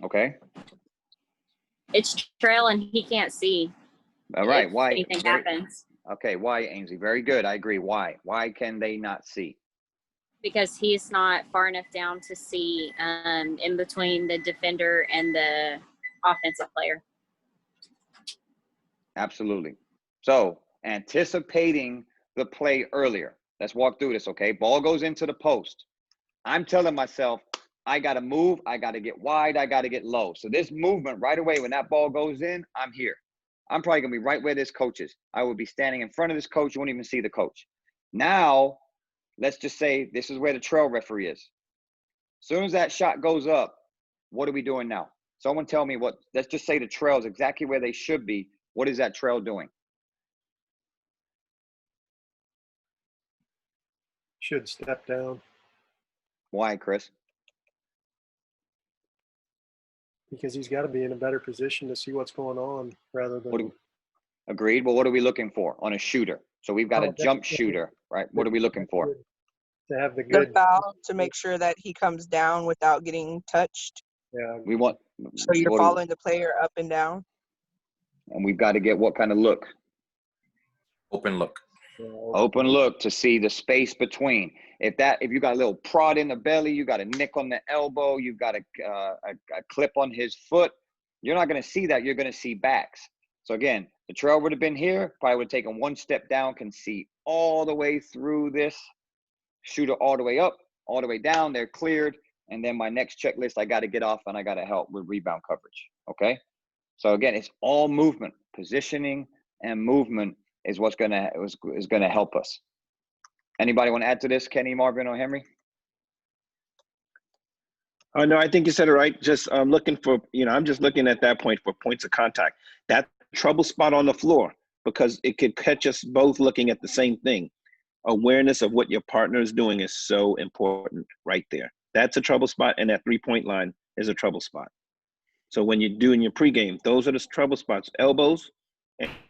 Okay. It's trail and he can't see. All right. Why? Anything happens. Okay. Why, Ainsley? Very good. I agree. Why? Why can they not see? Because he's not far enough down to see in between the defender and the offensive player. Absolutely. So anticipating the play earlier. Let's walk through this, okay? Ball goes into the post. I'm telling myself, I got to move. I got to get wide. I got to get low. So this movement right away, when that ball goes in, I'm here. I'm probably going to be right where this coach is. I will be standing in front of this coach. You won't even see the coach. Now, let's just say this is where the trail referee is. As soon as that shot goes up, what are we doing now? Someone tell me what, let's just say the trail is exactly where they should be. What is that trail doing? Should step down. Why, Chris? Because he's got to be in a better position to see what's going on rather than. Agreed. Well, what are we looking for on a shooter? So we've got a jump shooter, right? What are we looking for? To have the good foul to make sure that he comes down without getting touched. Yeah. We want. So you're following the player up and down. And we've got to get what kind of look? Open look. Open look to see the space between. If you got a little prod in the belly, you got a nick on the elbow, you've got a clip on his foot, you're not going to see that. You're going to see backs. So again, the trail would have been here, probably would have taken one step down, can see all the way through this, shooter all the way up, all the way down, they're cleared. And then my next checklist, I got to get off and I got to help with rebound coverage. Okay. So again, it's all movement, positioning and movement is what's going to help us. Anybody want to add to this, Kenny, Marvin, or Henry? No, I think you said it right. Just looking for, I'm just looking at that point for points of contact. That trouble spot on the floor, because it could catch us both looking at the same thing. Awareness of what your partner is doing is so important right there. That's a trouble spot, and that 3-point line is a trouble spot. So when you're doing your pregame, those are the trouble spots: elbows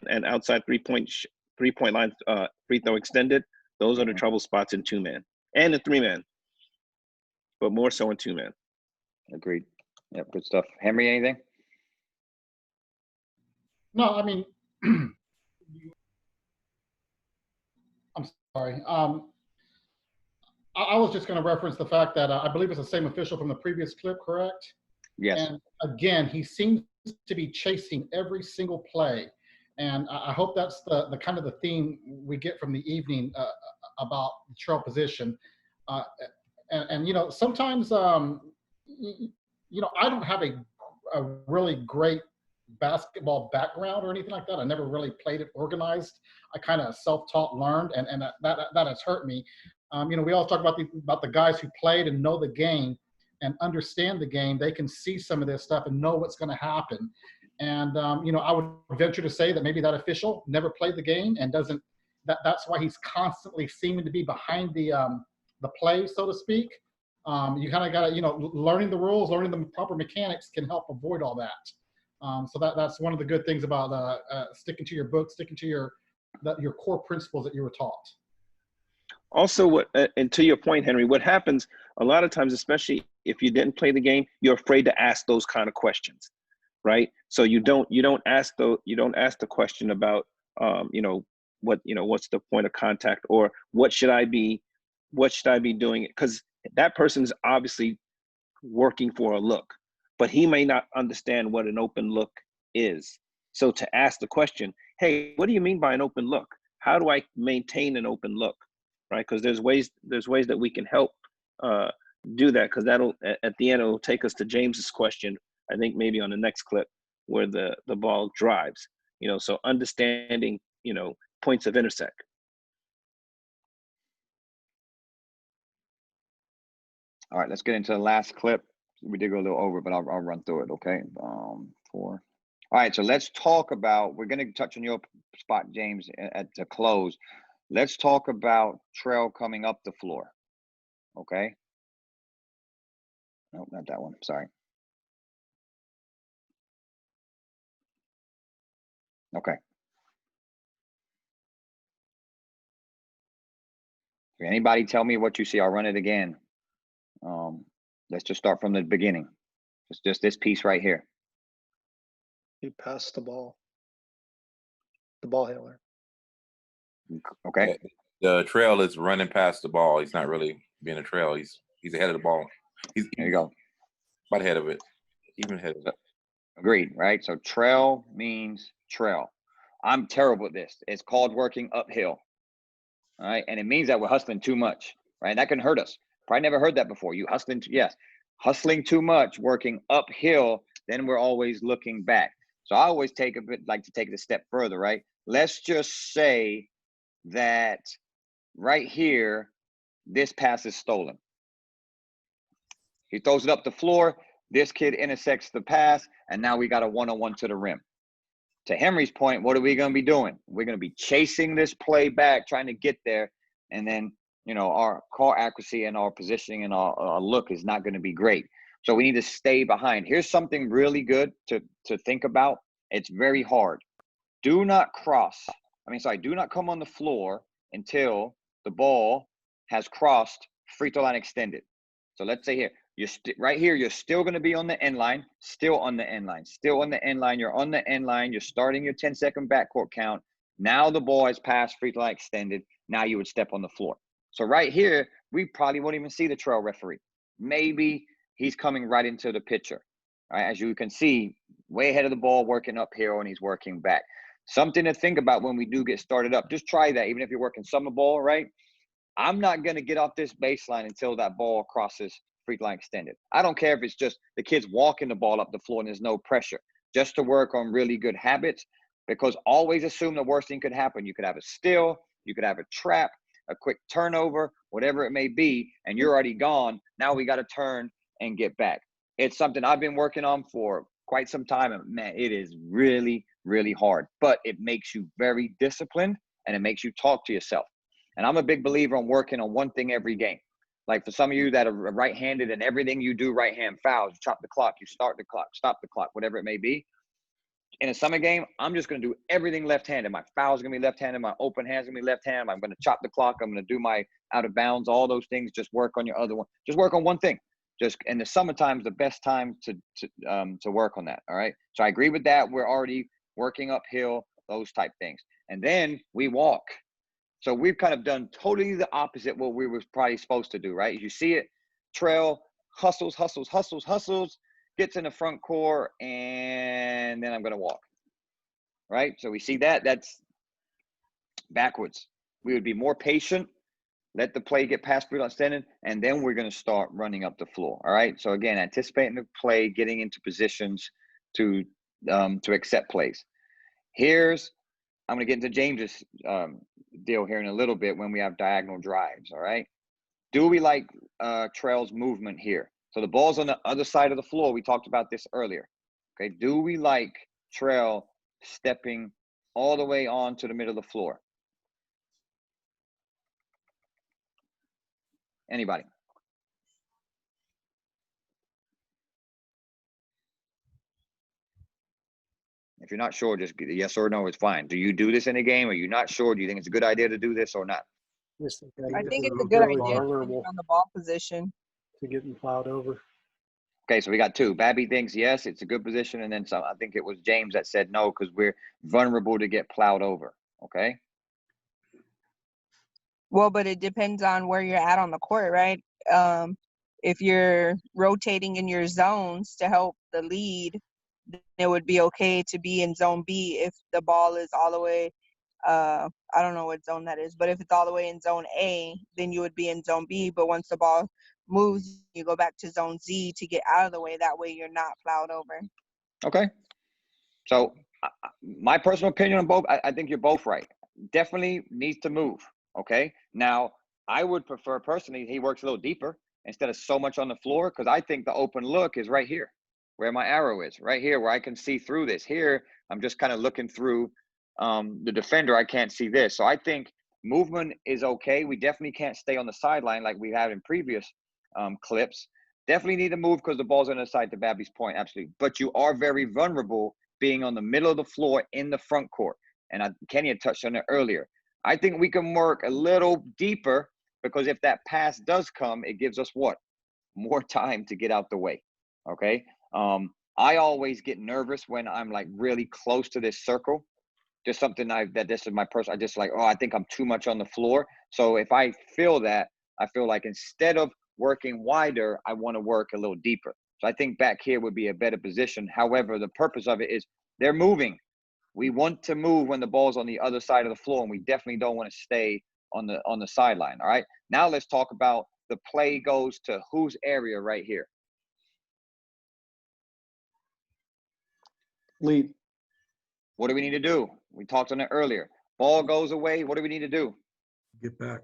and outside three-point line, free throw extended. Those are the trouble spots in 2-man and in 3-man, but more so in 2-man. Agreed. Yep, good stuff. Henry, anything? No, I mean, I'm sorry. I was just going to reference the fact that I believe it's the same official from the previous clip, correct? Yes. And again, he seems to be chasing every single play. And I hope that's the kind of the theme we get from the evening about the trail position. And sometimes, I don't have a really great basketball background or anything like that. I never really played it organized. I kind of self-taught learned, and that has hurt me. You know, we all talk about the guys who played and know the game and understand the game. They can see some of this stuff and know what's going to happen. And you know, I would venture to say that maybe that official never played the game and doesn't. That's why he's constantly seeming to be behind the play, so to speak. You kind of got to, you know, learning the rules, learning the proper mechanics can help avoid all that. So that's one of the good things about sticking to your book, sticking to your core principles that you were taught. Also, and to your point, Henry, what happens a lot of times, especially if you didn't play the game, you're afraid to ask those kind of questions, right? So you don't ask the question about you know, what's the point of contact, or what should I be doing? Because that person is obviously working for a look, but he may not understand what an open look is. So to ask the question, hey, what do you mean by an open look? How do I maintain an open look? Right? Because there's ways that we can help do that, because that'll, at the end, it'll take us to James's question, I think maybe on the next clip, where the ball drives, you know, so understanding, you know, points of intersect. All right, let's get into the last clip. We did go a little over, but I'll run through it, okay? 4. All right, so let's talk about, we're going to touch on your spot, James, at the close. Let's talk about trail coming up the floor, okay? Nope, not that one, sorry. Okay. Anybody tell me what you see? I'll run it again. Let's just start from the beginning. It's just this piece right here. He passed the ball handler. Okay. The trail is running past the ball. He's not really being a trail. He's ahead of the ball. There you go. About ahead of it. Even ahead of it. Agreed, right? So trail means trail. I'm terrible at this. It's called working uphill. All right. And it means that we're hustling too much, right? That can hurt us. Probably never heard that before. You hustling, yes. Hustling too much, working uphill, then we're always looking back. So I always like to take it a step further, right? Let's just say that right here, this pass is stolen. He throws it up the floor. This kid intersects the pass, and now we got a one-on-one to the rim. To Henry's point, what are we going to be doing? We're going to be chasing this play back, trying to get there, and then, you know, our call accuracy and our positioning and our look is not going to be great. So we need to stay behind. Here's something really good to think about. It's very hard. Do not come on the floor until the ball has crossed free throw line extended. So let's say here, right here, you're still going to be on the end line, still on the end line, still on the end line. You're on the end line. You're starting your 10-second backcourt count. Now the ball has passed free throw line extended. Now you would step on the floor. So right here, we probably won't even see the trail referee. Maybe he's coming right into the picture. All right, as you can see, way ahead of the ball, working uphill, and he's working back. Something to think about when we do get started up. Just try that, even if you're working summer ball, right? I'm not going to get off this baseline until that ball crosses free throw line extended. I don't care if it's just the kids walking the ball up the floor and there's no pressure, just to work on really good habits, because always assume the worst thing could happen. You could have a steal, you could have a trap, a quick turnover, whatever it may be, and you're already gone. Now we got to turn and get back. It's something I've been working on for quite some time, and man, it is really, really hard, but it makes you very disciplined and it makes you talk to yourself. And I'm a big believer in working on one thing every game. Like for some of you that are right-handed and everything you do right-hand fouls, you chop the clock, you start the clock, stop the clock, whatever it may be. In a summer game, I'm just going to do everything left-handed. My foul's going to be left-handed. My open hand's going to be left-handed. I'm going to chop the clock. I'm going to do my out of bounds, all those things. Just work on your other one. Just work on one thing. Just in the summertime is the best time to work on that. All right. So I agree with that. We're already working uphill, those type things. And then we walk. So we've kind of done totally the opposite what we were probably supposed to do, right? You see it, trail, hustles, gets in the front court, and then I'm going to walk, right? So we see that. That's backwards. We would be more patient, let the play get past free throw line extended, and then we're going to start running up the floor, all right? So again, anticipating the play, getting into positions to to accept plays. I'm going to get into James's deal here in a little bit when we have diagonal drives, all right? Do we like Trail's movement here? So the ball's on the other side of the floor. We talked about this earlier, okay? Do we like Trail stepping all the way on to the middle of the floor? Anybody? If you're not sure, just yes or no is fine. Do you do this in a game? Are you not sure? Do you think it's a good idea to do this or not? I think it's a good idea depending on the ball position. To getting plowed over. Okay, so we got two. Babby thinks yes, it's a good position, and then some. I think it was James that said no because we're vulnerable to get plowed over. Okay. Well, but it depends on where you're at on the court, right? If you're rotating in your zones to help the lead, then it would be okay to be in zone B if the ball is all the way, I don't know what zone that is, but if it's all the way in zone A, then you would be in zone B. But once the ball moves, you go back to zone Z to get out of the way. That way you're not plowed over. Okay. So my personal opinion on both, I think you're both right. Definitely needs to move. Okay. Now, I would prefer personally he works a little deeper instead of so much on the floor because I think the open look is right here where my arrow is, right here where I can see through this. Here, I'm just kind of looking through the defender. I can't see this. So I think movement is okay. We definitely can't stay on the sideline like we had in previous clips. Definitely need to move because the ball's on the side, to Babby's point, absolutely. But you are very vulnerable being on the middle of the floor in the front court. And Kenny had touched on it earlier. I think we can work a little deeper because if that pass does come, it gives us what? More time to get out the way, okay? I always get nervous when I'm like really close to this circle. Just something this is my personal, I just like, oh, I think I'm too much on the floor. So if I feel that, I feel like instead of working wider, I want to work a little deeper. So I think back here would be a better position. However, the purpose of it is they're moving. We want to move when the ball's on the other side of the floor, and we definitely don't want to stay on the sideline. All right. Now let's talk about the play goes to whose area right here. Lead. What do we need to do? We talked on it earlier. Ball goes away. What do we need to do? Get back.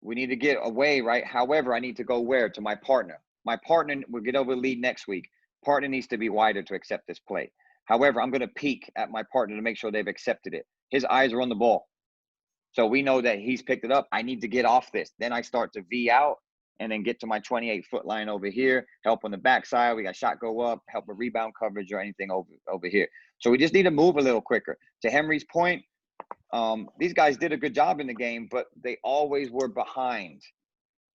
We need to get away, right? However, I need to go where? To my partner. My partner will get over the lead next week. Partner needs to be wider to accept this play. However, I'm going to peek at my partner to make sure they've accepted it. His eyes are on the ball. So we know that he's picked it up. I need to get off this. Then I start to V out and then get to my 28-foot line over here, help on the backside. We got shot go up, help a rebound coverage or anything over here. So we just need to move a little quicker. To Henry's point, these guys did a good job in the game, but they always were behind.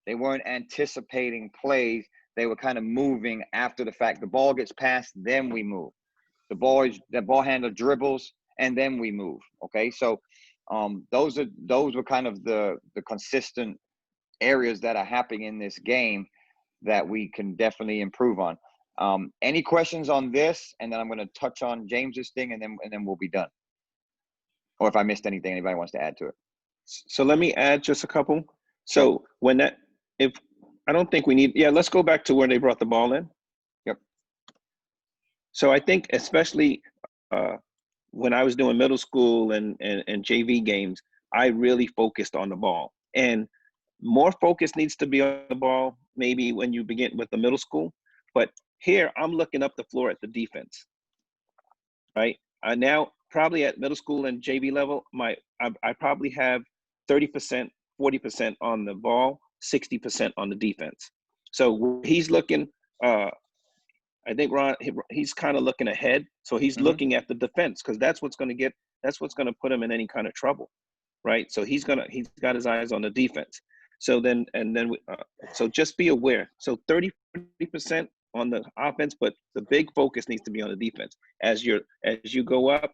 They weren't anticipating plays. They were kind of moving after the fact. The ball gets passed, then we move. The ball handler dribbles, and then we move. Okay, so those were kind of the consistent areas that are happening in this game that we can definitely improve on. Any questions on this? And then I'm going to touch on James's thing, and then we'll be done. Or if I missed anything, anybody wants to add to it. So let me add just a couple. So I don't think we need, let's go back to where they brought the ball in. Yep. So I think especially when I was doing middle school and JV games, I really focused on the ball. And more focus needs to be on the ball, maybe when you begin with the middle school. But here, I'm looking up the floor at the defense, right? Now, probably at middle school and JV level, I probably have 30%, 40% on the ball, 60% on the defense. So he's looking, I think Ron, he's kind of looking ahead. So he's looking at the defense because that's what's going to put him in any kind of trouble, right? So he's got his eyes on the defense. So so just be aware. So 30% on the offense, but the big focus needs to be on the defense. As you go up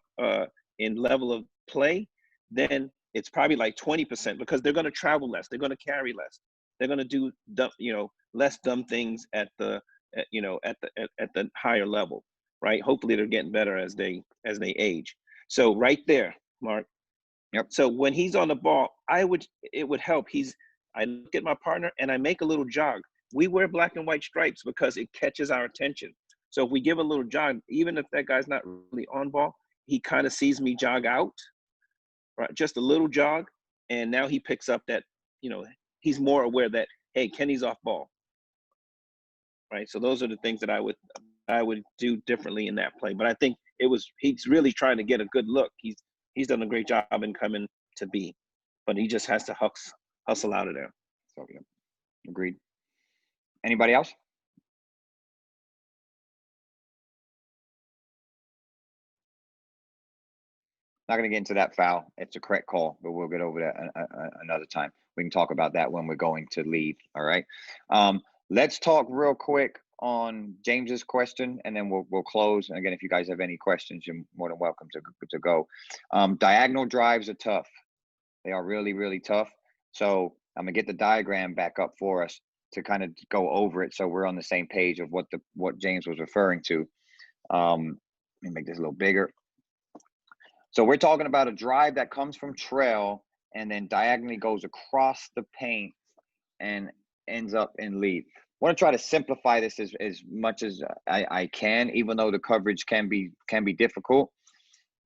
in level of play, then it's probably like 20% because they're going to travel less. They're going to carry less. They're going to do less dumb things at the higher level, right? Hopefully they're getting better as they age. So right there, Mark. Yep. So when he's on the ball, it would help. I look at my partner and I make a little jog. We wear black and white stripes because it catches our attention. So if we give a little jog, even if that guy's not really on ball, he kind of sees me jog out, right? Just a little jog. And now he picks up that, you know, he's more aware that, hey, Kenny's off ball, right? So those are the things that I would do differently in that play. But I think he's really trying to get a good look. He's done a great job in coming to B, but he just has to hustle out of there. So yeah, agreed. Anybody else? Not going to get into that foul. It's a correct call, but we'll get over that another time. We can talk about that when we're going to lead. All right. Let's talk real quick on James's question, and then we'll close. And again, if you guys have any questions, you're more than welcome to go. Diagonal drives are tough. They are really, really tough. So I'm gonna get the diagram back up for us to kind of go over it, so we're on the same page of what James was referring to. Let me make this a little bigger. So we're talking about a drive that comes from trail and then diagonally goes across the paint and ends up in lead. I want to try to simplify this as much as I can, even though the coverage can be difficult.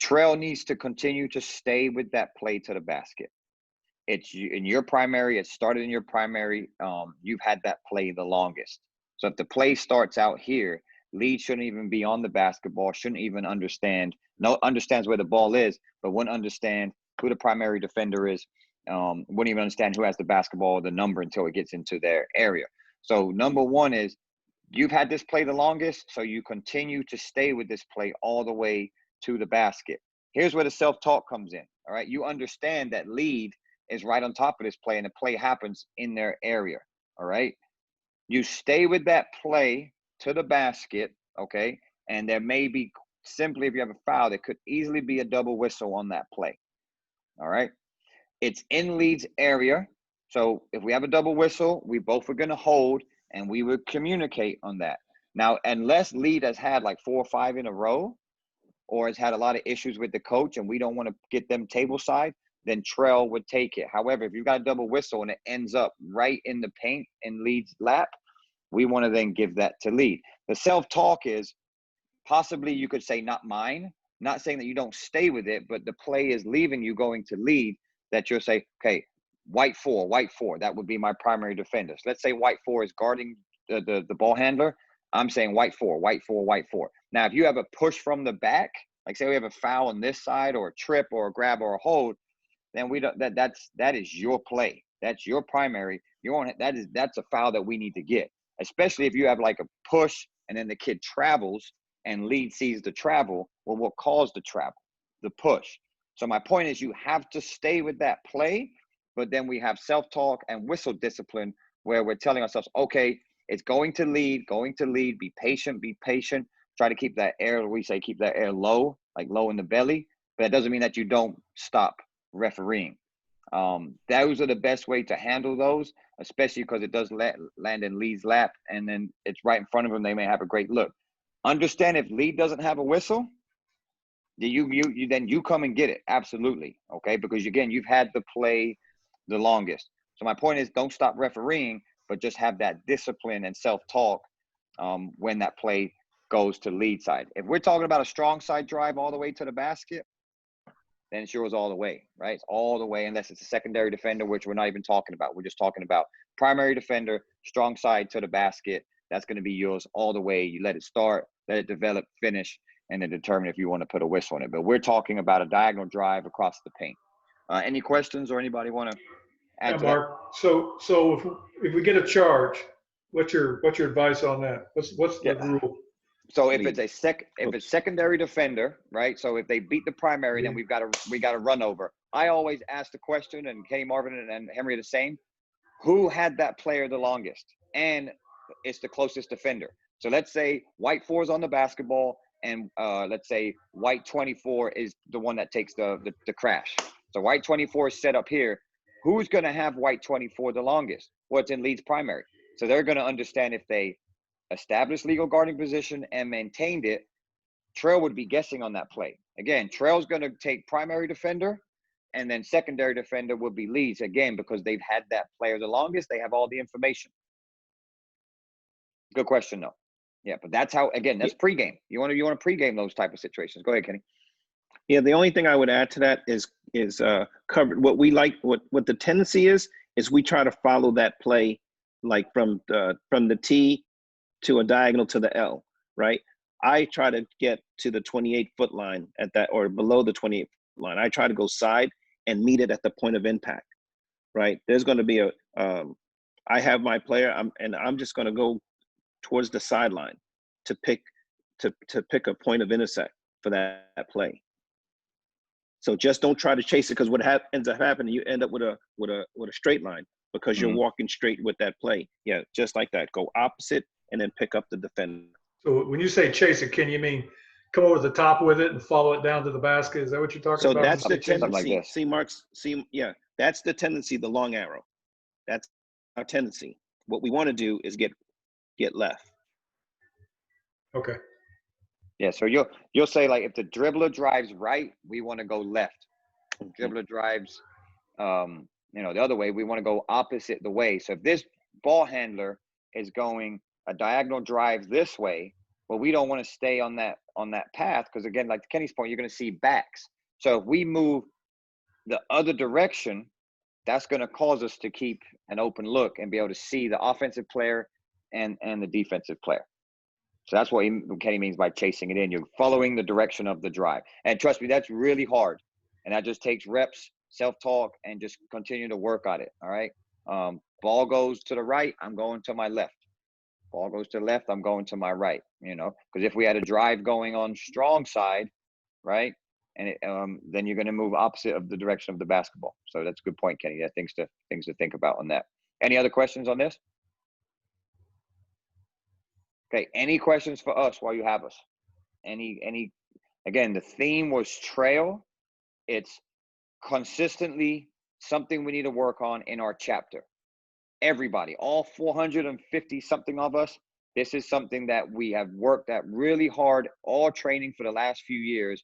Trail needs to continue to stay with that play to the basket. It's in your primary. It started in your primary. You've had that play the longest. So if the play starts out here, lead shouldn't even be on the basketball, shouldn't even understands where the ball is, but wouldn't understand who the primary defender is, wouldn't even understand who has the basketball or the number until it gets into their area. So number one is you've had this play the longest, so you continue to stay with this play all the way to the basket. Here's where the self-talk comes in, all right? You understand that lead is right on top of this play and the play happens in their area, all right? You stay with that play to the basket, okay? And there may be, simply if you have a foul, there could easily be a double whistle on that play, all right? It's in lead's area. So if we have a double whistle, we both are going to hold and we would communicate on that. Now, unless lead has had like 4 or 5 in a row or has had a lot of issues with the coach and we don't want to get them table side, then trail would take it. However, if you've got a double whistle and it ends up right in the paint in lead's lap, we want to then give that to lead. The self-talk is possibly you could say not mine, not saying that you don't stay with it, but the play is leaving you going to lead, that you'll say, okay, white four, that would be my primary defender. So let's say white 4 is guarding the ball handler. I'm saying white 4. Now, if you have a push from the back, like say we have a foul on this side or a trip or a grab or a hold, then we don't, that is your play. That's your primary. That's a foul that we need to get, especially if you have like a push and then the kid travels and lead sees the travel. Well, what caused the travel? The push. So my point is you have to stay with that play, but then we have self-talk and whistle discipline where we're telling ourselves, okay, it's going to lead, be patient. Try to keep that air, keep that air low, like low in the belly, but that doesn't mean that you don't stop refereeing. Those are the best way to handle those, especially because it does land in lead's lap and then it's right in front of them. They may have a great look. Understand if lead doesn't have a whistle, then you come and get it. Absolutely. Okay. Because again, you've had the play the longest. So my point is don't stop refereeing, but just have that discipline and self-talk when that play goes to lead side. If we're talking about a strong side drive all the way to the basket, then it's yours all the way, right? It's all the way, unless it's a secondary defender, which we're not even talking about. We're just talking about primary defender, strong side to the basket. That's going to be yours all the way. You let it start, let it develop, finish, and then determine if you want to put a whistle on it. But we're talking about a diagonal drive across the paint. Any questions or anybody want to add to Mark. So if we get a charge, what's your advice on that? What's the rule? So if it's secondary defender, right? So if they beat the primary, then we got to run over. I always ask the question, and Kenny Marvin and Henry are the same. Who had that player the longest? And it's the closest defender. So let's say white 4 is on the basketball, and let's say white 24 is the one that takes the crash. So white 24 is set up here. Who's going to have white 24 the longest? Well, it's in lead's primary. So they're going to understand if they established legal guarding position and maintained it, trail would be guessing on that play. Again, trail's going to take primary defender, and then secondary defender would be leads, again, because they've had that player the longest. They have all the information. Good question, though. Yeah, but that's how, again, that's pregame. You want to pregame those type of situations. Go ahead, Kenny. Yeah, the only thing I would add to that is covered. What we like, what the tendency is we try to follow that play, like from the T to a diagonal to the L, right? I try to get to the 28-foot line at that, or below the 28-foot line. I try to go side and meet it at the point of impact, right? There's going to be I have my player, I'm just going to go towards the sideline to pick a point of intersect for that play. So just don't try to chase it, because what ends up happening, you end up with a straight line because you're walking straight with that play. Yeah, just like that. Go opposite and then pick up the defender. So when you say chase it, Ken, you mean come over the top with it and follow it down to the basket? Is that what you're talking about? So that's the Like tendency. this. See, Marks, yeah, that's the tendency, the long arrow. That's our tendency. What we want to do is get left. Okay. Yeah, so you'll say, like, if the dribbler drives right, we want to go left. Dribbler drives the other way, we want to go opposite the way. So if this ball handler is going a diagonal drive this way, well, we don't want to stay on that path, because, again, like Kenny's point, you're going to see backs. So if we move the other direction, that's going to cause us to keep an open look and be able to see the offensive player and the defensive player. So that's what Kenny means by chasing it in. You're following the direction of the drive. And trust me, that's really hard. And that just takes reps, self-talk, and just continue to work on it, all right? Ball goes to the right, I'm going to my left. Ball goes to the left, I'm going to my right, because if we had a drive going on strong side, right, and then you're going to move opposite of the direction of the basketball. So that's a good point, Kenny. Yeah, things to think about on that. Any other questions on this? Okay, any questions for us while you have us? Any again, the theme was trail. It's consistently something we need to work on in our chapter. Everybody, all 450 something of us, this is something that we have worked at really hard, all training for the last few years.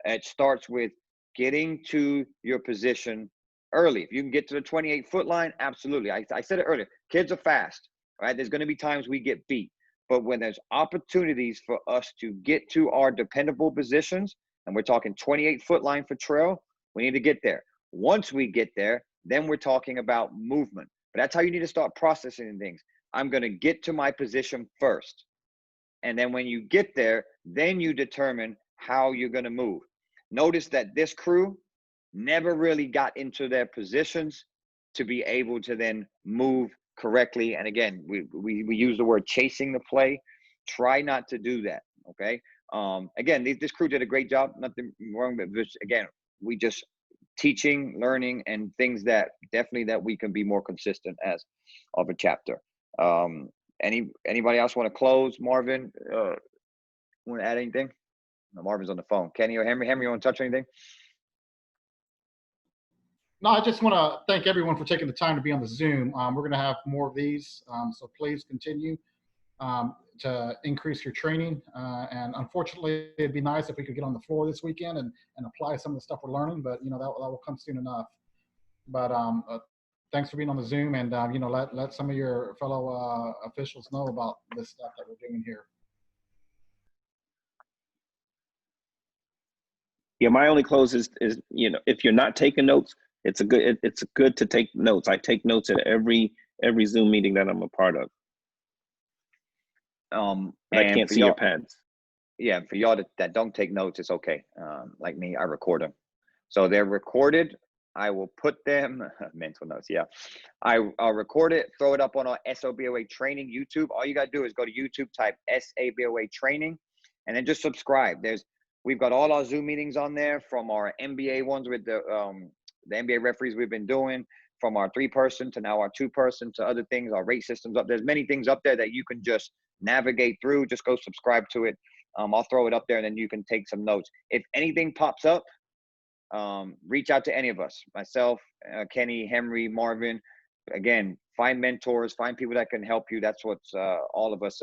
It starts with getting to your position early. If you can get to the 28-foot line, absolutely. I said it earlier, kids are fast, right? There's going to be times we get beat. But when there's opportunities for us to get to our dependable positions, and we're talking 28-foot line for trail, we need to get there. Once we get there, then we're talking about movement. But that's how you need to start processing things. I'm going to get to my position first. And then when you get there, then you determine how you're going to move. Notice that this crew never really got into their positions to be able to then move correctly. And again, we use the word chasing the play. Try not to do that, okay? Again, this crew did a great job. Nothing wrong, but just, again, we just teaching, learning, and things that definitely that we can be more consistent as of a chapter. Anybody else want to close? Marvin, want to add anything? No, Marvin's on the phone. Kenny or Henry? Henry, you want to touch anything? No, I just want to thank everyone for taking the time to be on the Zoom. We're going to have more of these, so please continue to increase your training. And unfortunately, it'd be nice if we could get on the floor this weekend and apply some of the stuff we're learning, but that will come soon enough. But thanks for being on the Zoom, and let some of your fellow officials know about this stuff that we're doing here. Yeah, my only close is if you're not taking notes, it's good to take notes. I take notes at every Zoom meeting that I'm a part of. I can't see your pads. Yeah, for y'all that don't take notes, it's okay. Like me, I record them, so they're recorded. I will put them mental notes. Yeah, I'll record it, throw it up on our SABOA training YouTube. All you gotta do is go to YouTube, type SABOA training, and then just subscribe. We've got all our Zoom meetings on there, from our NBA ones with the NBA referees we've been doing, from our 3-person to now our 2-person to other things, our rate systems up. There's many things up there that you can just navigate through. Just go subscribe to it. I'll throw it up there, and then you can take some notes. If anything pops up, reach out to any of us, myself, Kenny, Henry, Marvin. Again, find mentors, find people that can help you. That's what all of us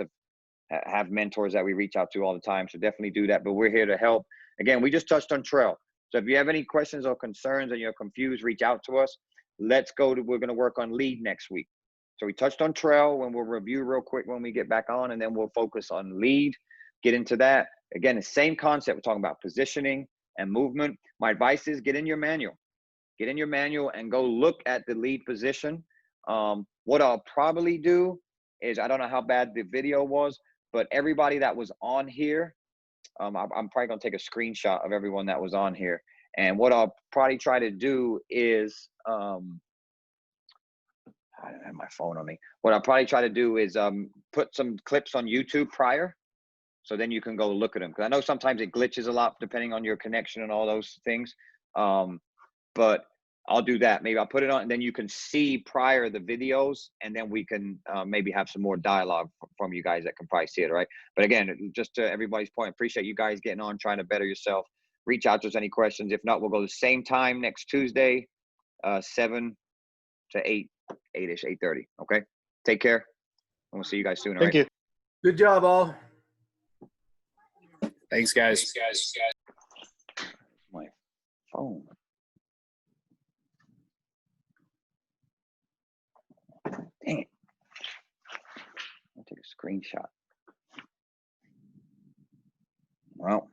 have mentors that we reach out to all the time. So definitely do that. But we're here to help. Again, we just touched on trail. So if you have any questions or concerns and you're confused, reach out to us. We're going to work on lead next week. So we touched on trail, and we'll review real quick when we get back on, and then we'll focus on lead, get into that. Again, the same concept. We're talking about positioning and movement. My advice is get in your manual. Get in your manual and go look at the lead position. What I'll probably do is, I don't know how bad the video was, but everybody that was on here, I'm probably going to take a screenshot of everyone that was on here. And what I'll probably try to do is, I don't have my phone on me. What I'll probably try to do is put some clips on YouTube prior, so then you can go look at them. Because I know sometimes it glitches a lot depending on your connection and all those things. But I'll do that. Maybe I'll put it on, and then you can see prior the videos, and then we can maybe have some more dialogue from you guys that can probably see it, all right? But again, just to everybody's point, appreciate you guys getting on, trying to better yourself. Reach out to us, any questions. If not, we'll go the same time next Tuesday, 7 to 8, 8-ish, 8:30, okay? Take care, and we'll see you guys soon, all right? Thank you. Good job, all. Thanks, guys. My phone. Dang it. I'll take a screenshot. Well.